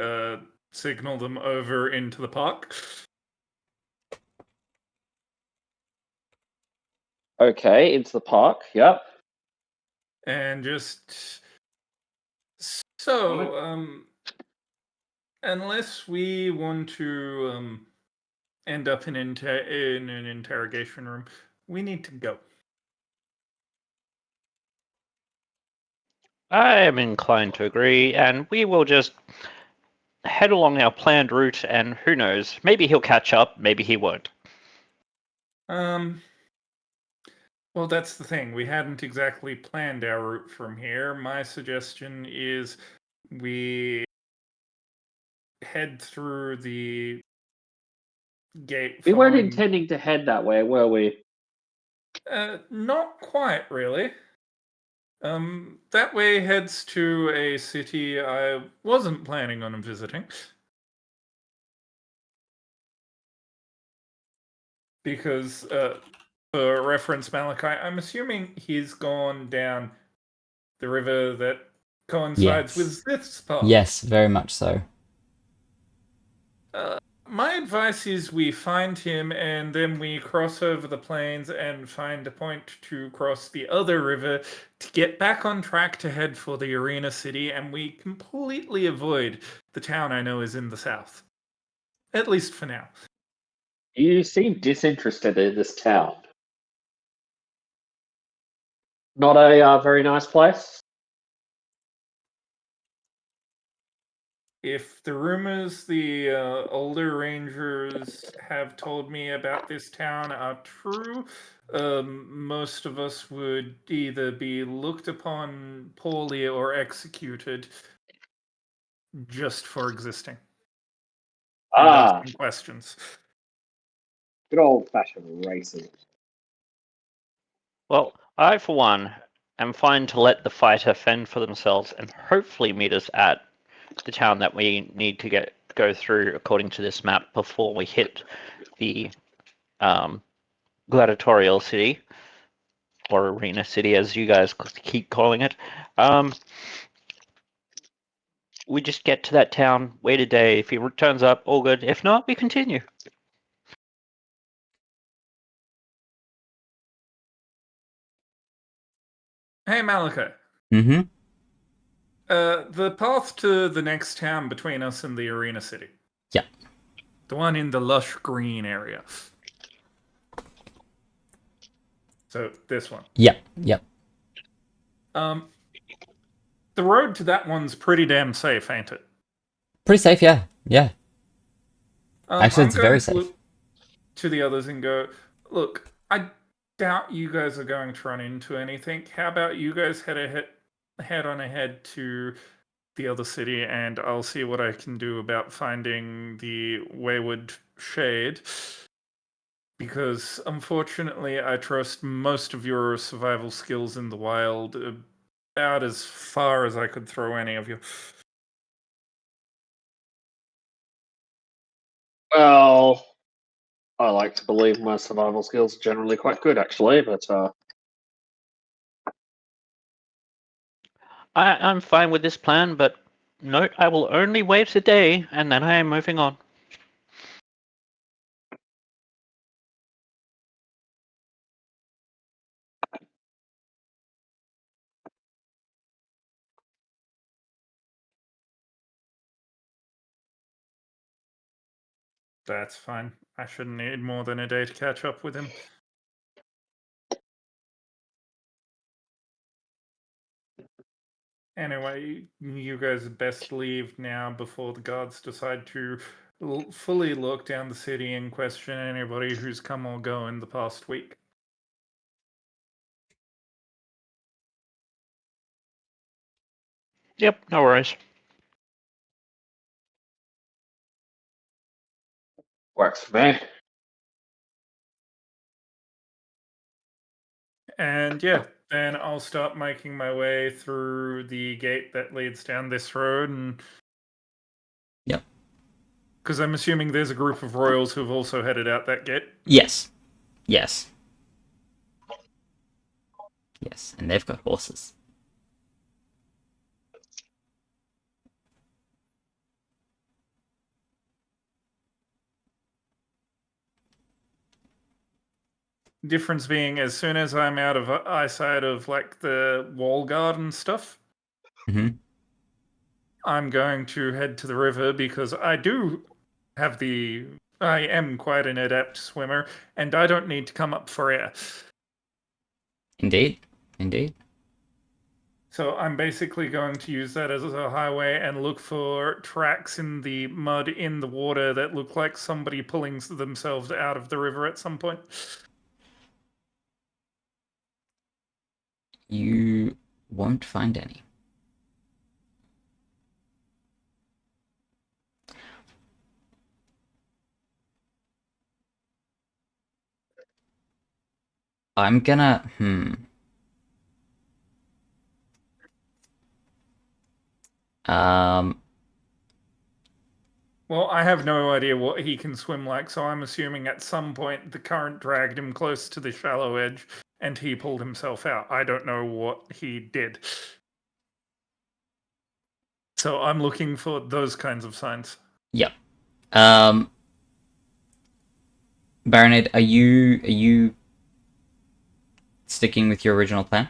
signal them over into the park. Okay, into the park. Yep. And just... So, Unless we want to end up in an interrogation room, we need to go. I am inclined to agree, and we will just head along our planned route, and who knows, maybe he'll catch up, maybe he won't. Well, that's the thing. We hadn't exactly planned our route from here. My suggestion is we head through the gate. We weren't following- intending to head that way, were we? Not quite, really. That way heads to a city I wasn't planning on visiting. Because, for reference, Malachi, I'm assuming he's gone down the river that coincides Yes. with this path. Yes, very much so. My advice is we find him and then we cross over the plains and find a point to cross the other river to get back on track to head for the Arena City, and we completely avoid the town I know is in the south. At least for now. You seem disinterested in this town. Not a very nice place. If the rumors the older rangers have told me about this town are true, most of us would either be looked upon poorly or executed just for existing and asking questions. Good old-fashioned racism. Well, I, for one, am fine to let the fighter fend for themselves and hopefully meet us at the town that we need to go through according to this map before we hit the gladiatorial city, or arena city as you guys keep calling it. We just get to that town, wait a day. If he turns up, all good. If not, we continue. Hey, Malachi. Mm-hmm. The path to the next town between us and the Arena City. Yeah. The one in the lush green area. So, this one. Yep. Yep. The road to that one's pretty damn safe, ain't it? Pretty safe, yeah. Yeah. Actually, I'm it's going very to safe. look to the others and go, look, I doubt you guys are going to run into anything. How about you guys head on ahead to the other city, and I'll see what I can do about finding the wayward shade. Because unfortunately, I trust most of your survival skills in the wild about as far as I could throw any of you. Well, I like to believe my survival skills are generally quite good, actually, but I'm fine with this plan, but note I will only wait today, and then I am moving on. That's fine. I shouldn't need more than a day to catch up with him. Anyway, you guys best leave now before the guards decide to fully look down the city and question anybody who's come or go in the past week. Yep, no worries. works for me. And yeah, then I'll start making my way through the gate that leads down this road, and Yep. because I'm assuming there's a group of royals who've also headed out that gate. Yes. Yes. Yes. And they've got horses. Difference being, as soon as I'm out of eyesight of like the wall guard and stuff, Mm-hmm. I'm going to head to the river because I am quite an adept swimmer, and I don't need to come up for air. Indeed. Indeed. So I'm basically going to use that as a highway and look for tracks in the mud in the water that look like somebody pulling themselves out of the river at some point. You won't find any. I'm gonna... Well, I have no idea what he can swim like, so I'm assuming at some point the current dragged him close to the shallow edge and he pulled himself out. I don't know what he did. So I'm looking for those kinds of signs. Yep. Baronet, are you sticking with your original plan?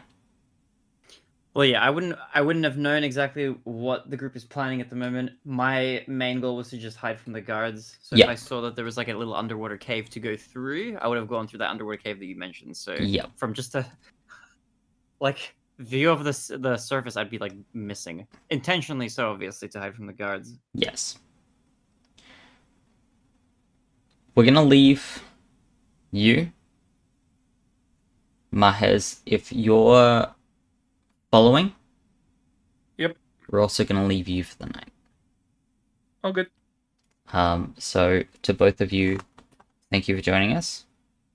Well, yeah, I wouldn't have known exactly what the group is planning at the moment. My main goal was to just hide from the guards. So Yeah. if I saw that there was like a little underwater cave to go through, I would have gone through that underwater cave that you mentioned. So Yep. from just a like view of the surface, I'd be like missing intentionally, so obviously to hide from the guards. Yes. We're gonna leave you, Mahez, if you're following. Yep. We're also gonna leave you for the night. Oh, good. So to both of you, thank you for joining us.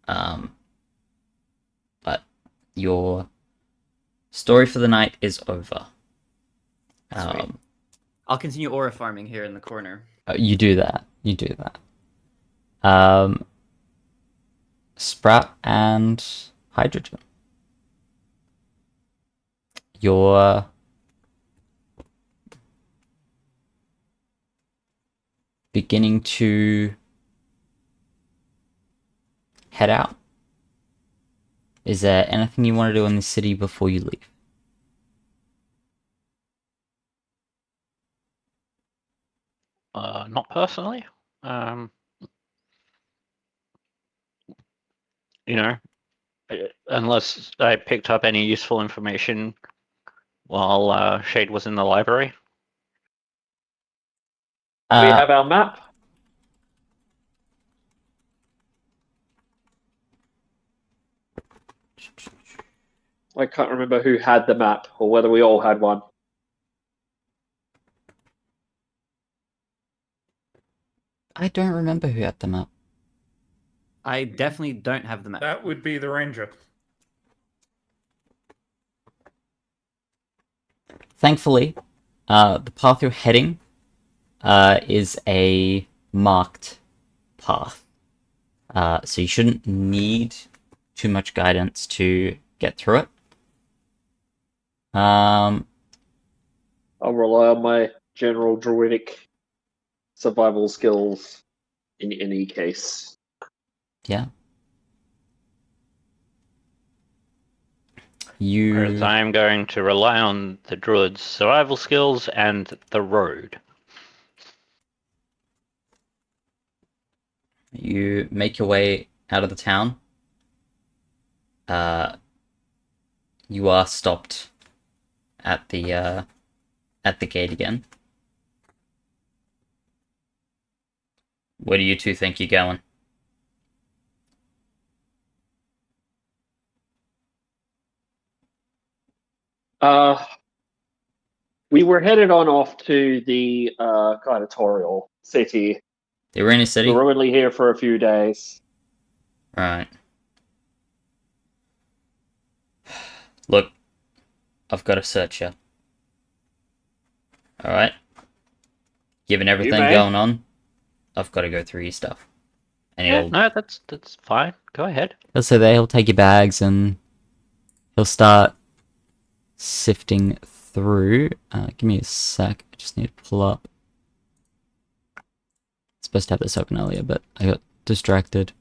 But your story for the night is over. Sweet. I'll continue aura farming here in the corner. You do that. You do that. Sprout and Hydrogen. You're beginning to head out. Is there anything you want to do in the city before you leave? Not personally. You know, unless I picked up any useful information while Shade was in the library. We have our map. I can't remember who had the map or whether we all had one. I don't remember who had the map. I definitely don't have the map. That would be the ranger. Thankfully, the path you're heading is a marked path. So you shouldn't need too much guidance to get through it. I'll rely on my general druidic survival skills in any case. Yeah. Whereas I'm going to rely on the druid's survival skills and the road. You make your way out of the town. You are stopped at the gate again. Where do you two think you're going? We were headed on off to the gladiatorial city. The Arena City? We were only here for a few days. Right. Look, I've got to search you. Alright? Given everything going on, I've got to go through your stuff. And Yeah, no, that's fine. Go ahead. He'll say that he'll take your bags and he'll start sifting through. Give me a sec. I just need to pull up. Supposed to have this open earlier, but I got distracted.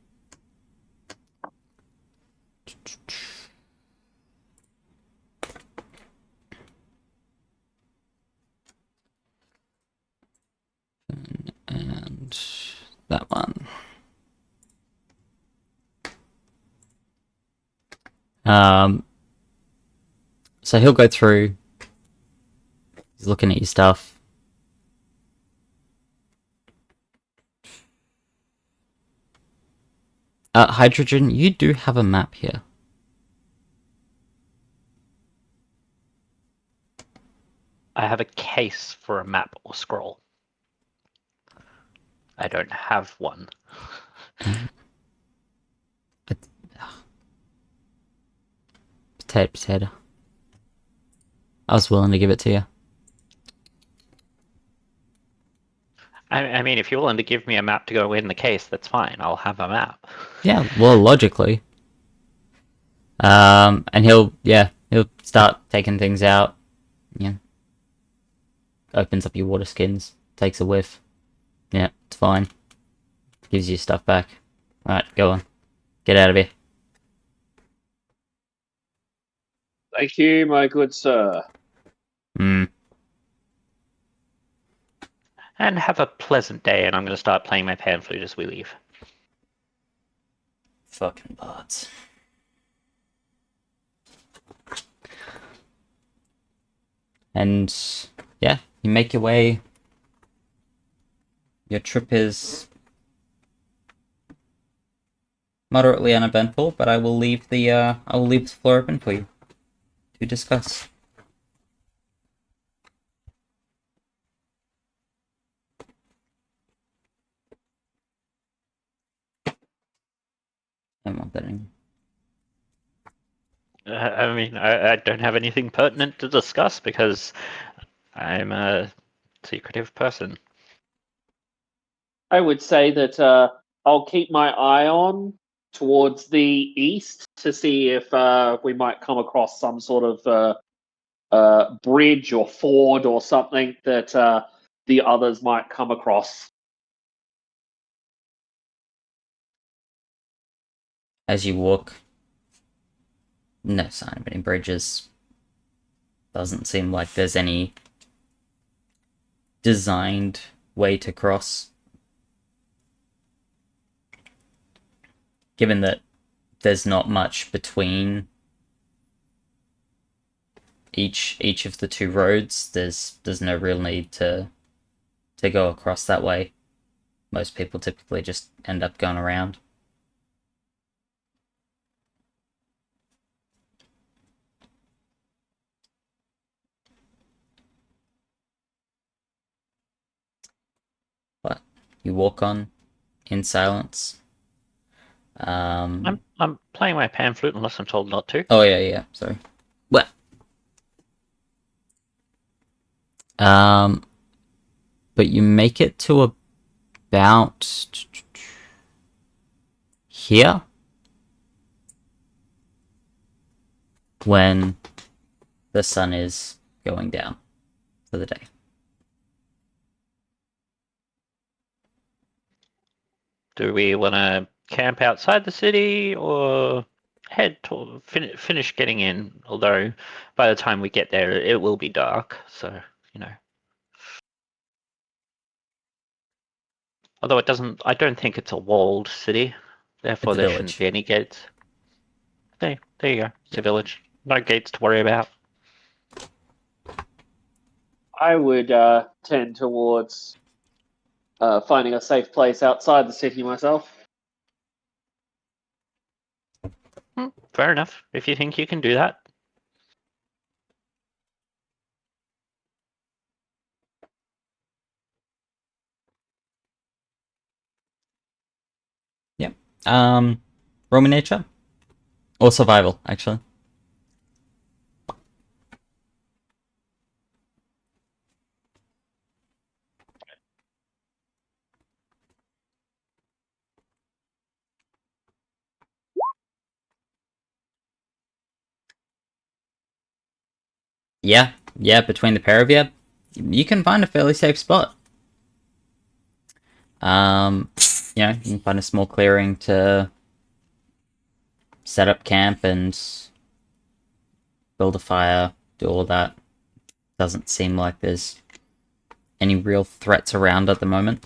And that one. So he'll go through. He's looking at your stuff. Hydrogen, you do have a map here. I have a case for a map or scroll. I don't have one. Potato. I was willing to give it to you. I mean, if you're willing to give me a map to go in the case, that's fine. I'll have a map. Yeah, well, logically. And he'll start taking things out. Yeah. Opens up your water skins, takes a whiff. Yeah, it's fine. Gives you stuff back. Alright, go on. Get out of here. Thank you, my good sir. Hmm. And have a pleasant day, and I'm going to start playing my pan flute as we leave. Fucking bards. And yeah, you make your way. Your trip is moderately uneventful, but I will leave the floor open for you to discuss. I mean, I don't have anything pertinent to discuss because I'm a secretive person. I would say that I'll keep my eye on towards the east to see if we might come across some sort of bridge or ford or something that the others might come across. As you walk, no sign of any bridges. Doesn't seem like there's any designed way to cross. Given that there's not much between each of the two roads, there's no real need to go across that way. Most people typically just end up going around. But you walk on in silence. I'm playing my pan flute unless I'm told not to. Oh yeah, sorry. Well, but you make it to about here when the sun is going down for the day. Do we want to camp outside the city or head to finish getting in? Although by the time we get there, it will be dark. So, you know. Although it doesn't, I don't think it's a walled city. Therefore, It's a there village. shouldn't be any gates. There you go. It's a village. No gates to worry about. I would tend towards finding a safe place outside the city myself. Fair enough. If you think you can do that. Yep. Roman nature or survival, actually. Yeah, between the pair of you, you can find a fairly safe spot. You can find a small clearing to set up camp and build a fire, do all that. Doesn't seem like there's any real threats around at the moment.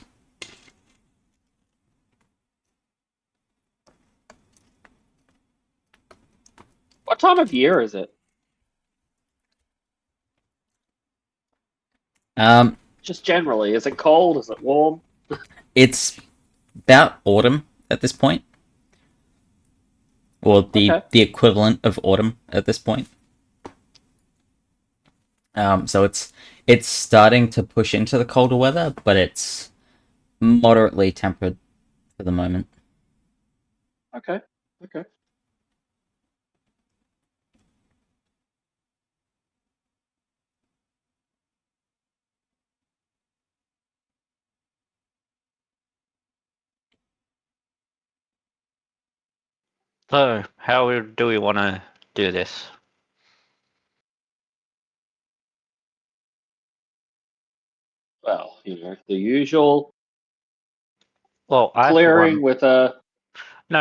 time of year is it? Just generally, is it cold? Is it warm? It's about autumn at this point, or Okay. the equivalent of autumn at this point. So it's starting to push into the colder weather, but it's moderately tempered for the moment. Okay. Okay. So, how do we want to do this? Well, the usual Well, I for clearing one, with a. no,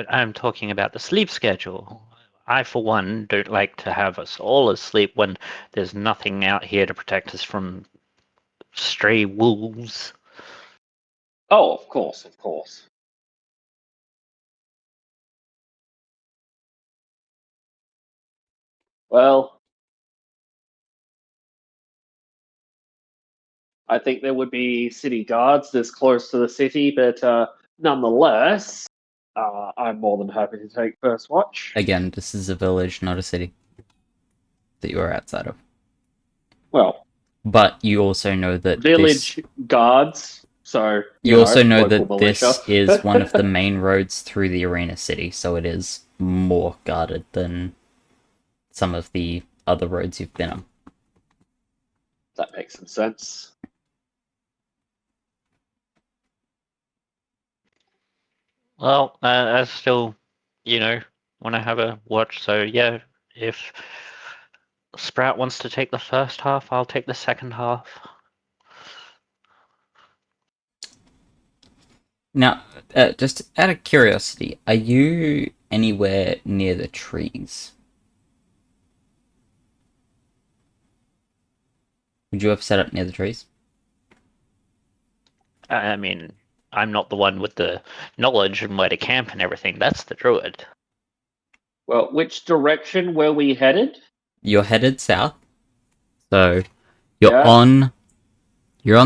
I'm talking about the sleep schedule. I for one don't like to have us all asleep when there's nothing out here to protect us from stray wolves. Oh, of course, of course. Well, I think there would be city guards this close to the city, but nonetheless, I'm more than happy to take first watch. Again, this is a village, not a city that you are outside of. Well, But you also know that village guards, so you also know local that militia. this is one of the main roads through the arena city, so it is more guarded than some of the other roads you've been on. That makes some sense. Well, I still, want to have a watch. So yeah, if Sprout wants to take the first half, I'll take the second half. Now, just out of curiosity, are you anywhere near the trees? Would you have set up near the trees? I mean, I'm not the one with the knowledge and where to camp and everything. That's the druid. Well, which direction were we headed? You're headed south, so you're Yeah. on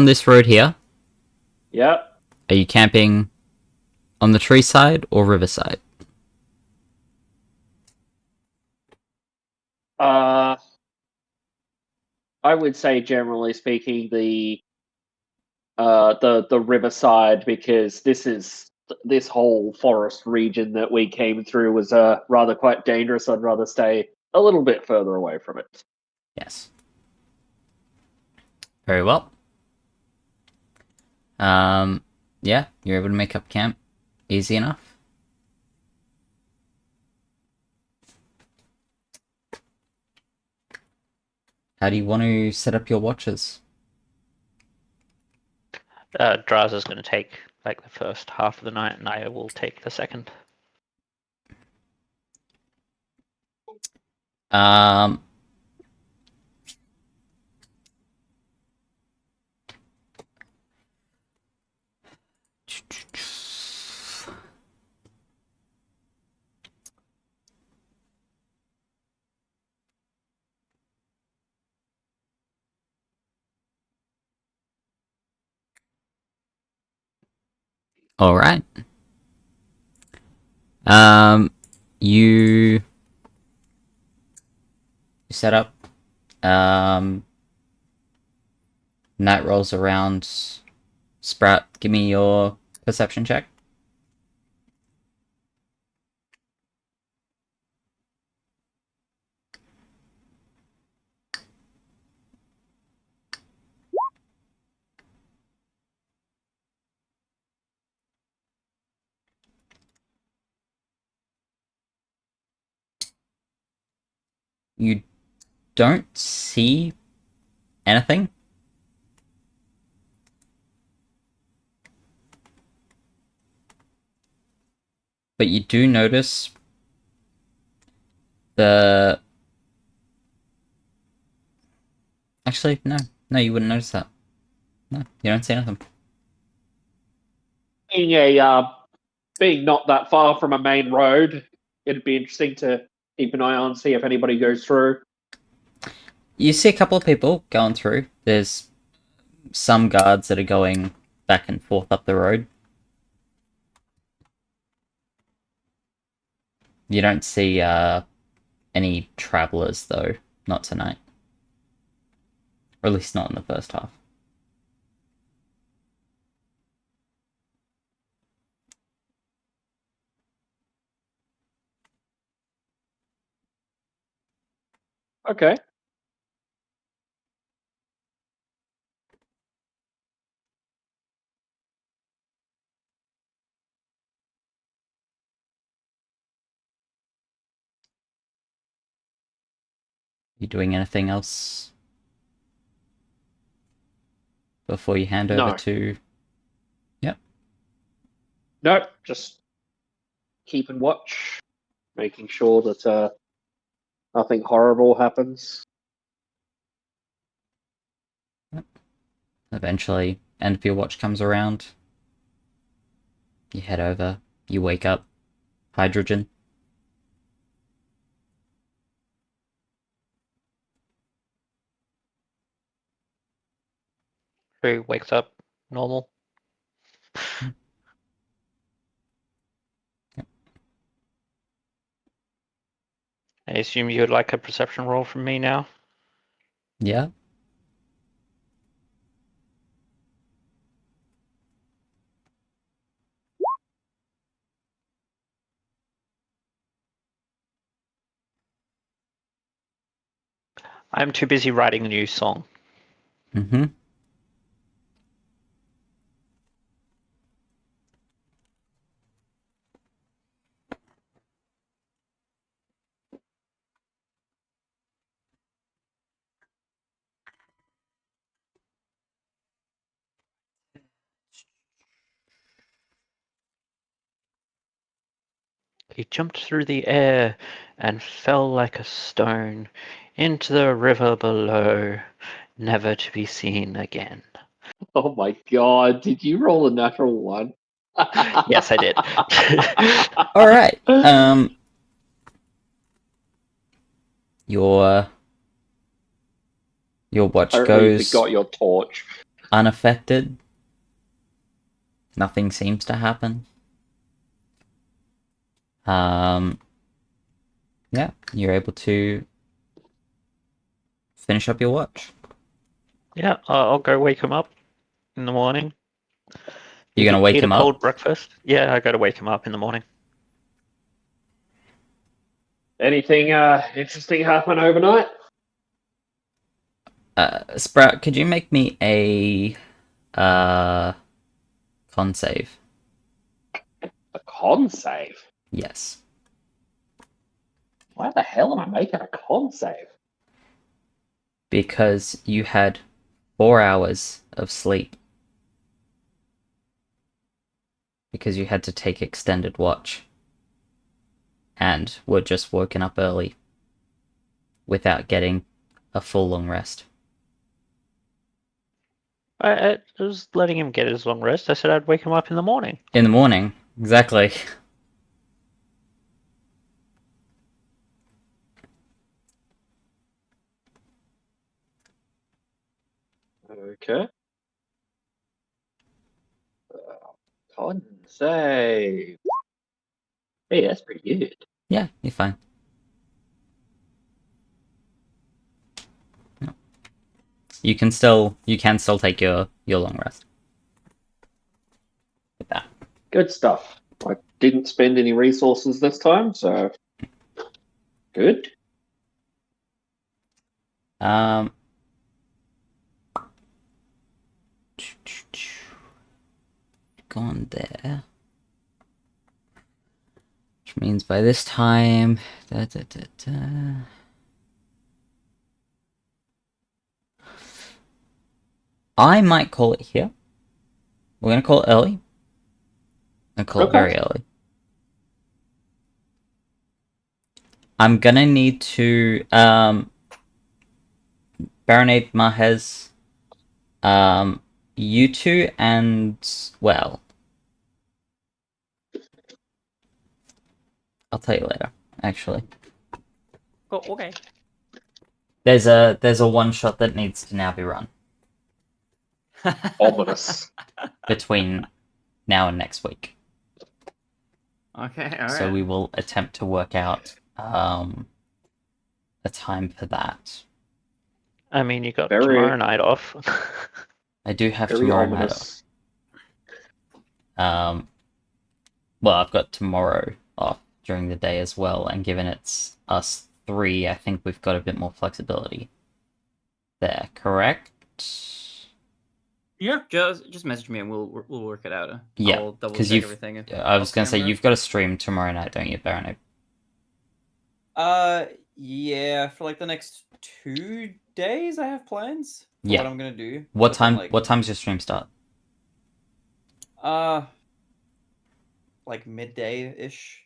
this road here. Yep. Are you camping on the tree side or riverside? I would say, generally speaking, the riverside, because this whole forest region that we came through was rather quite dangerous. I'd rather stay a little bit further away from it. Yes. Very well. Yeah, you're able to make up camp easy enough. How do you want to set up your watches? Draz is going to take like the first half of the night, and I will take the second. Um, all right. You set up. Night rolls around. Sprout, give me your perception check. You don't see anything. But you do notice the... Actually, no. No, you wouldn't notice that. No, you don't see anything. Being not that far from a main road, it'd be interesting to keep an eye on, see if anybody goes through. You see a couple of people going through. There's some guards that are going back and forth up the road. You don't see any travelers, though. Not tonight. Or at least not in the first half. Okay. You doing anything else before you hand over No. to... Yep. Nope, just keeping watch, making sure that nothing horrible happens. Eventually, end of your watch comes around. You head over. You wake up. Hydrogen. Who wakes up normal? I assume you would like a perception roll from me now? Yeah. I'm too busy writing a new song. Mm-hmm. He jumped through the air and fell like a stone into the river below, never to be seen again. Oh my god, did you roll a natural one? Yes, I did. Alright. Your watch Apparently you goes forgot your torch. unaffected. Nothing seems to happen. Yeah, you're able to finish up your watch. Yeah, I'll go wake him up in the morning. You're gonna wake Eat him a cold up? breakfast. Yeah, I got to wake him up in the morning. Anything interesting happen overnight? Sprout, could you make me a con save? A con save? Yes. Why the hell am I making a con save? Because you had 4 hours of sleep. Because you had to take extended watch. And were just woken up early. Without getting a full long rest. I was letting him get his long rest. I said I'd wake him up in the morning. In the morning, exactly. Okay. Con save. Hey, that's pretty good. Yeah, you're fine. You can still take your long rest. With that. Good stuff. I didn't spend any resources this time, so good. Gone there. Which means by this time... I might call it here. We're going to call it early. And call it very early. I'm going to need to... Baronade Mahez... you two and... Well... I'll tell you later, actually. Oh, okay. There's a one shot that needs to now be run Ominous. between now and next week. Okay, alright. So we will attempt to work out a time for that. I mean, you got Very- tomorrow night off. I do have Very tomorrow night ominous. off. Well, I've got tomorrow off during the day as well, and given it's us three, I think we've got a bit more flexibility there. Correct? Yeah. Just message me and we'll work it out. Yeah, I'll double 'cause check you've- everything. I was off gonna say camera. you've got a stream tomorrow night, don't you, Baron? Yeah, for like the next 2 days, I have plans for Yeah. what I'm gonna do. What But then, time? like, What time's your stream start? like midday-ish.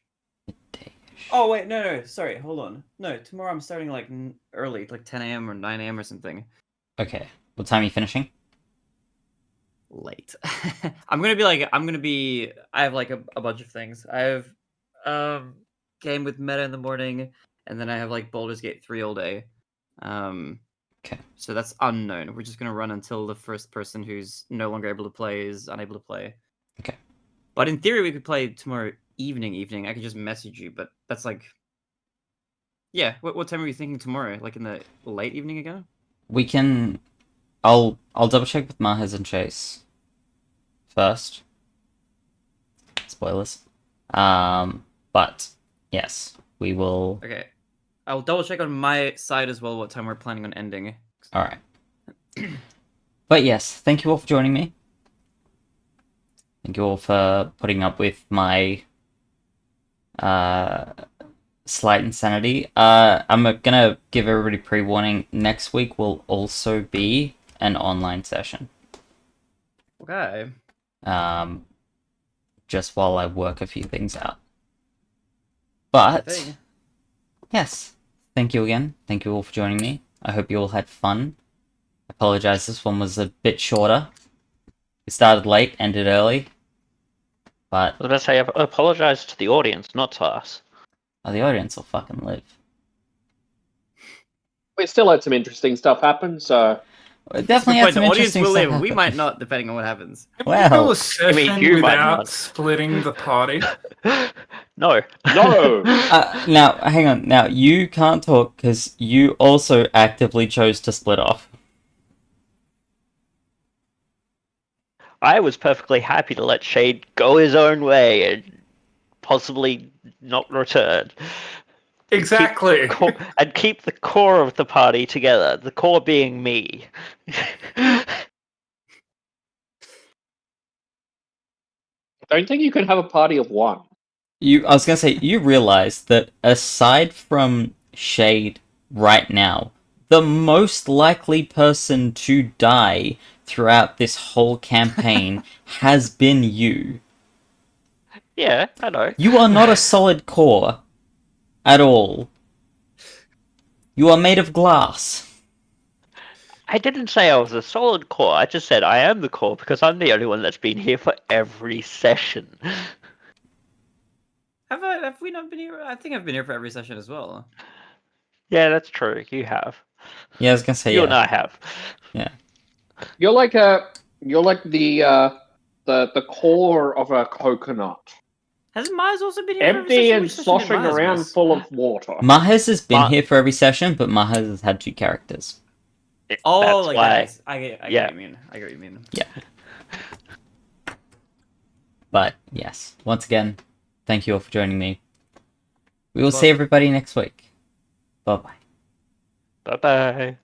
Midday-ish. Oh wait, no, sorry, hold on. No, tomorrow I'm starting like early, like 10 a.m. or 9 a.m. or something. Okay. What time are you finishing? Late. I have like a bunch of things. I have game with Meta in the morning, and then I have like Baldur's Gate 3 all day. Okay. So that's unknown. We're just gonna run until the first person who's no longer able to play is unable to play. Okay. But in theory, we could play tomorrow evening. I could just message you, but that's like, yeah. What time are you thinking tomorrow? Like in the late evening again? We can. I'll double check with Mahez and Chase first. Spoilers. But yes, we will. Okay. I'll double check on my side as well what time we're planning on ending. All right. But yes, thank you all for joining me. Thank you all for putting up with my slight insanity. I'm gonna give everybody pre-warning. Next week will also be an online session. Okay. Just while I work a few things out. But Thing. yes, thank you again. Thank you all for joining me. I hope you all had fun. I apologize, this one was a bit shorter. We started late, ended early. But I was about to say, I apologize to the audience, not to us. the audience will fucking live. We still had some interesting stuff happen, so It definitely had some the audience interesting will stuff live. We happen. might not, depending on what happens. Can we do Wow. a session you might without not. splitting the party? No. no. Now, hang on. Now, you can't talk because you also actively chose to split off. I was perfectly happy to let Shade go his own way and possibly not return. Exactly. And keep the core of the party together, the core being me. I don't think you can have a party of one. I was gonna say, you realize that aside from Shade right now, the most likely person to die throughout this whole campaign has been you. Yeah, I know. You are not a solid core at all. You are made of glass. I didn't say I was a solid core. I just said I am the core because I'm the only one that's been here for every session. Have we not been here? I think I've been here for every session as well. Yeah, that's true. You have. Yeah, I was gonna say, You yeah. and I have. You're like the core of a coconut, Hasn't Mars also been here for every empty session? and Which session did sloshing Mars around miss? full of water. Mahez has been Ma- here for every session, but Mahez has had 2 characters. Oh, That's like why. that. I get Yeah. what you mean. I get what you mean. But yes, once again, thank you all for joining me. We will Well- see everybody next week. Bye bye. Bye bye.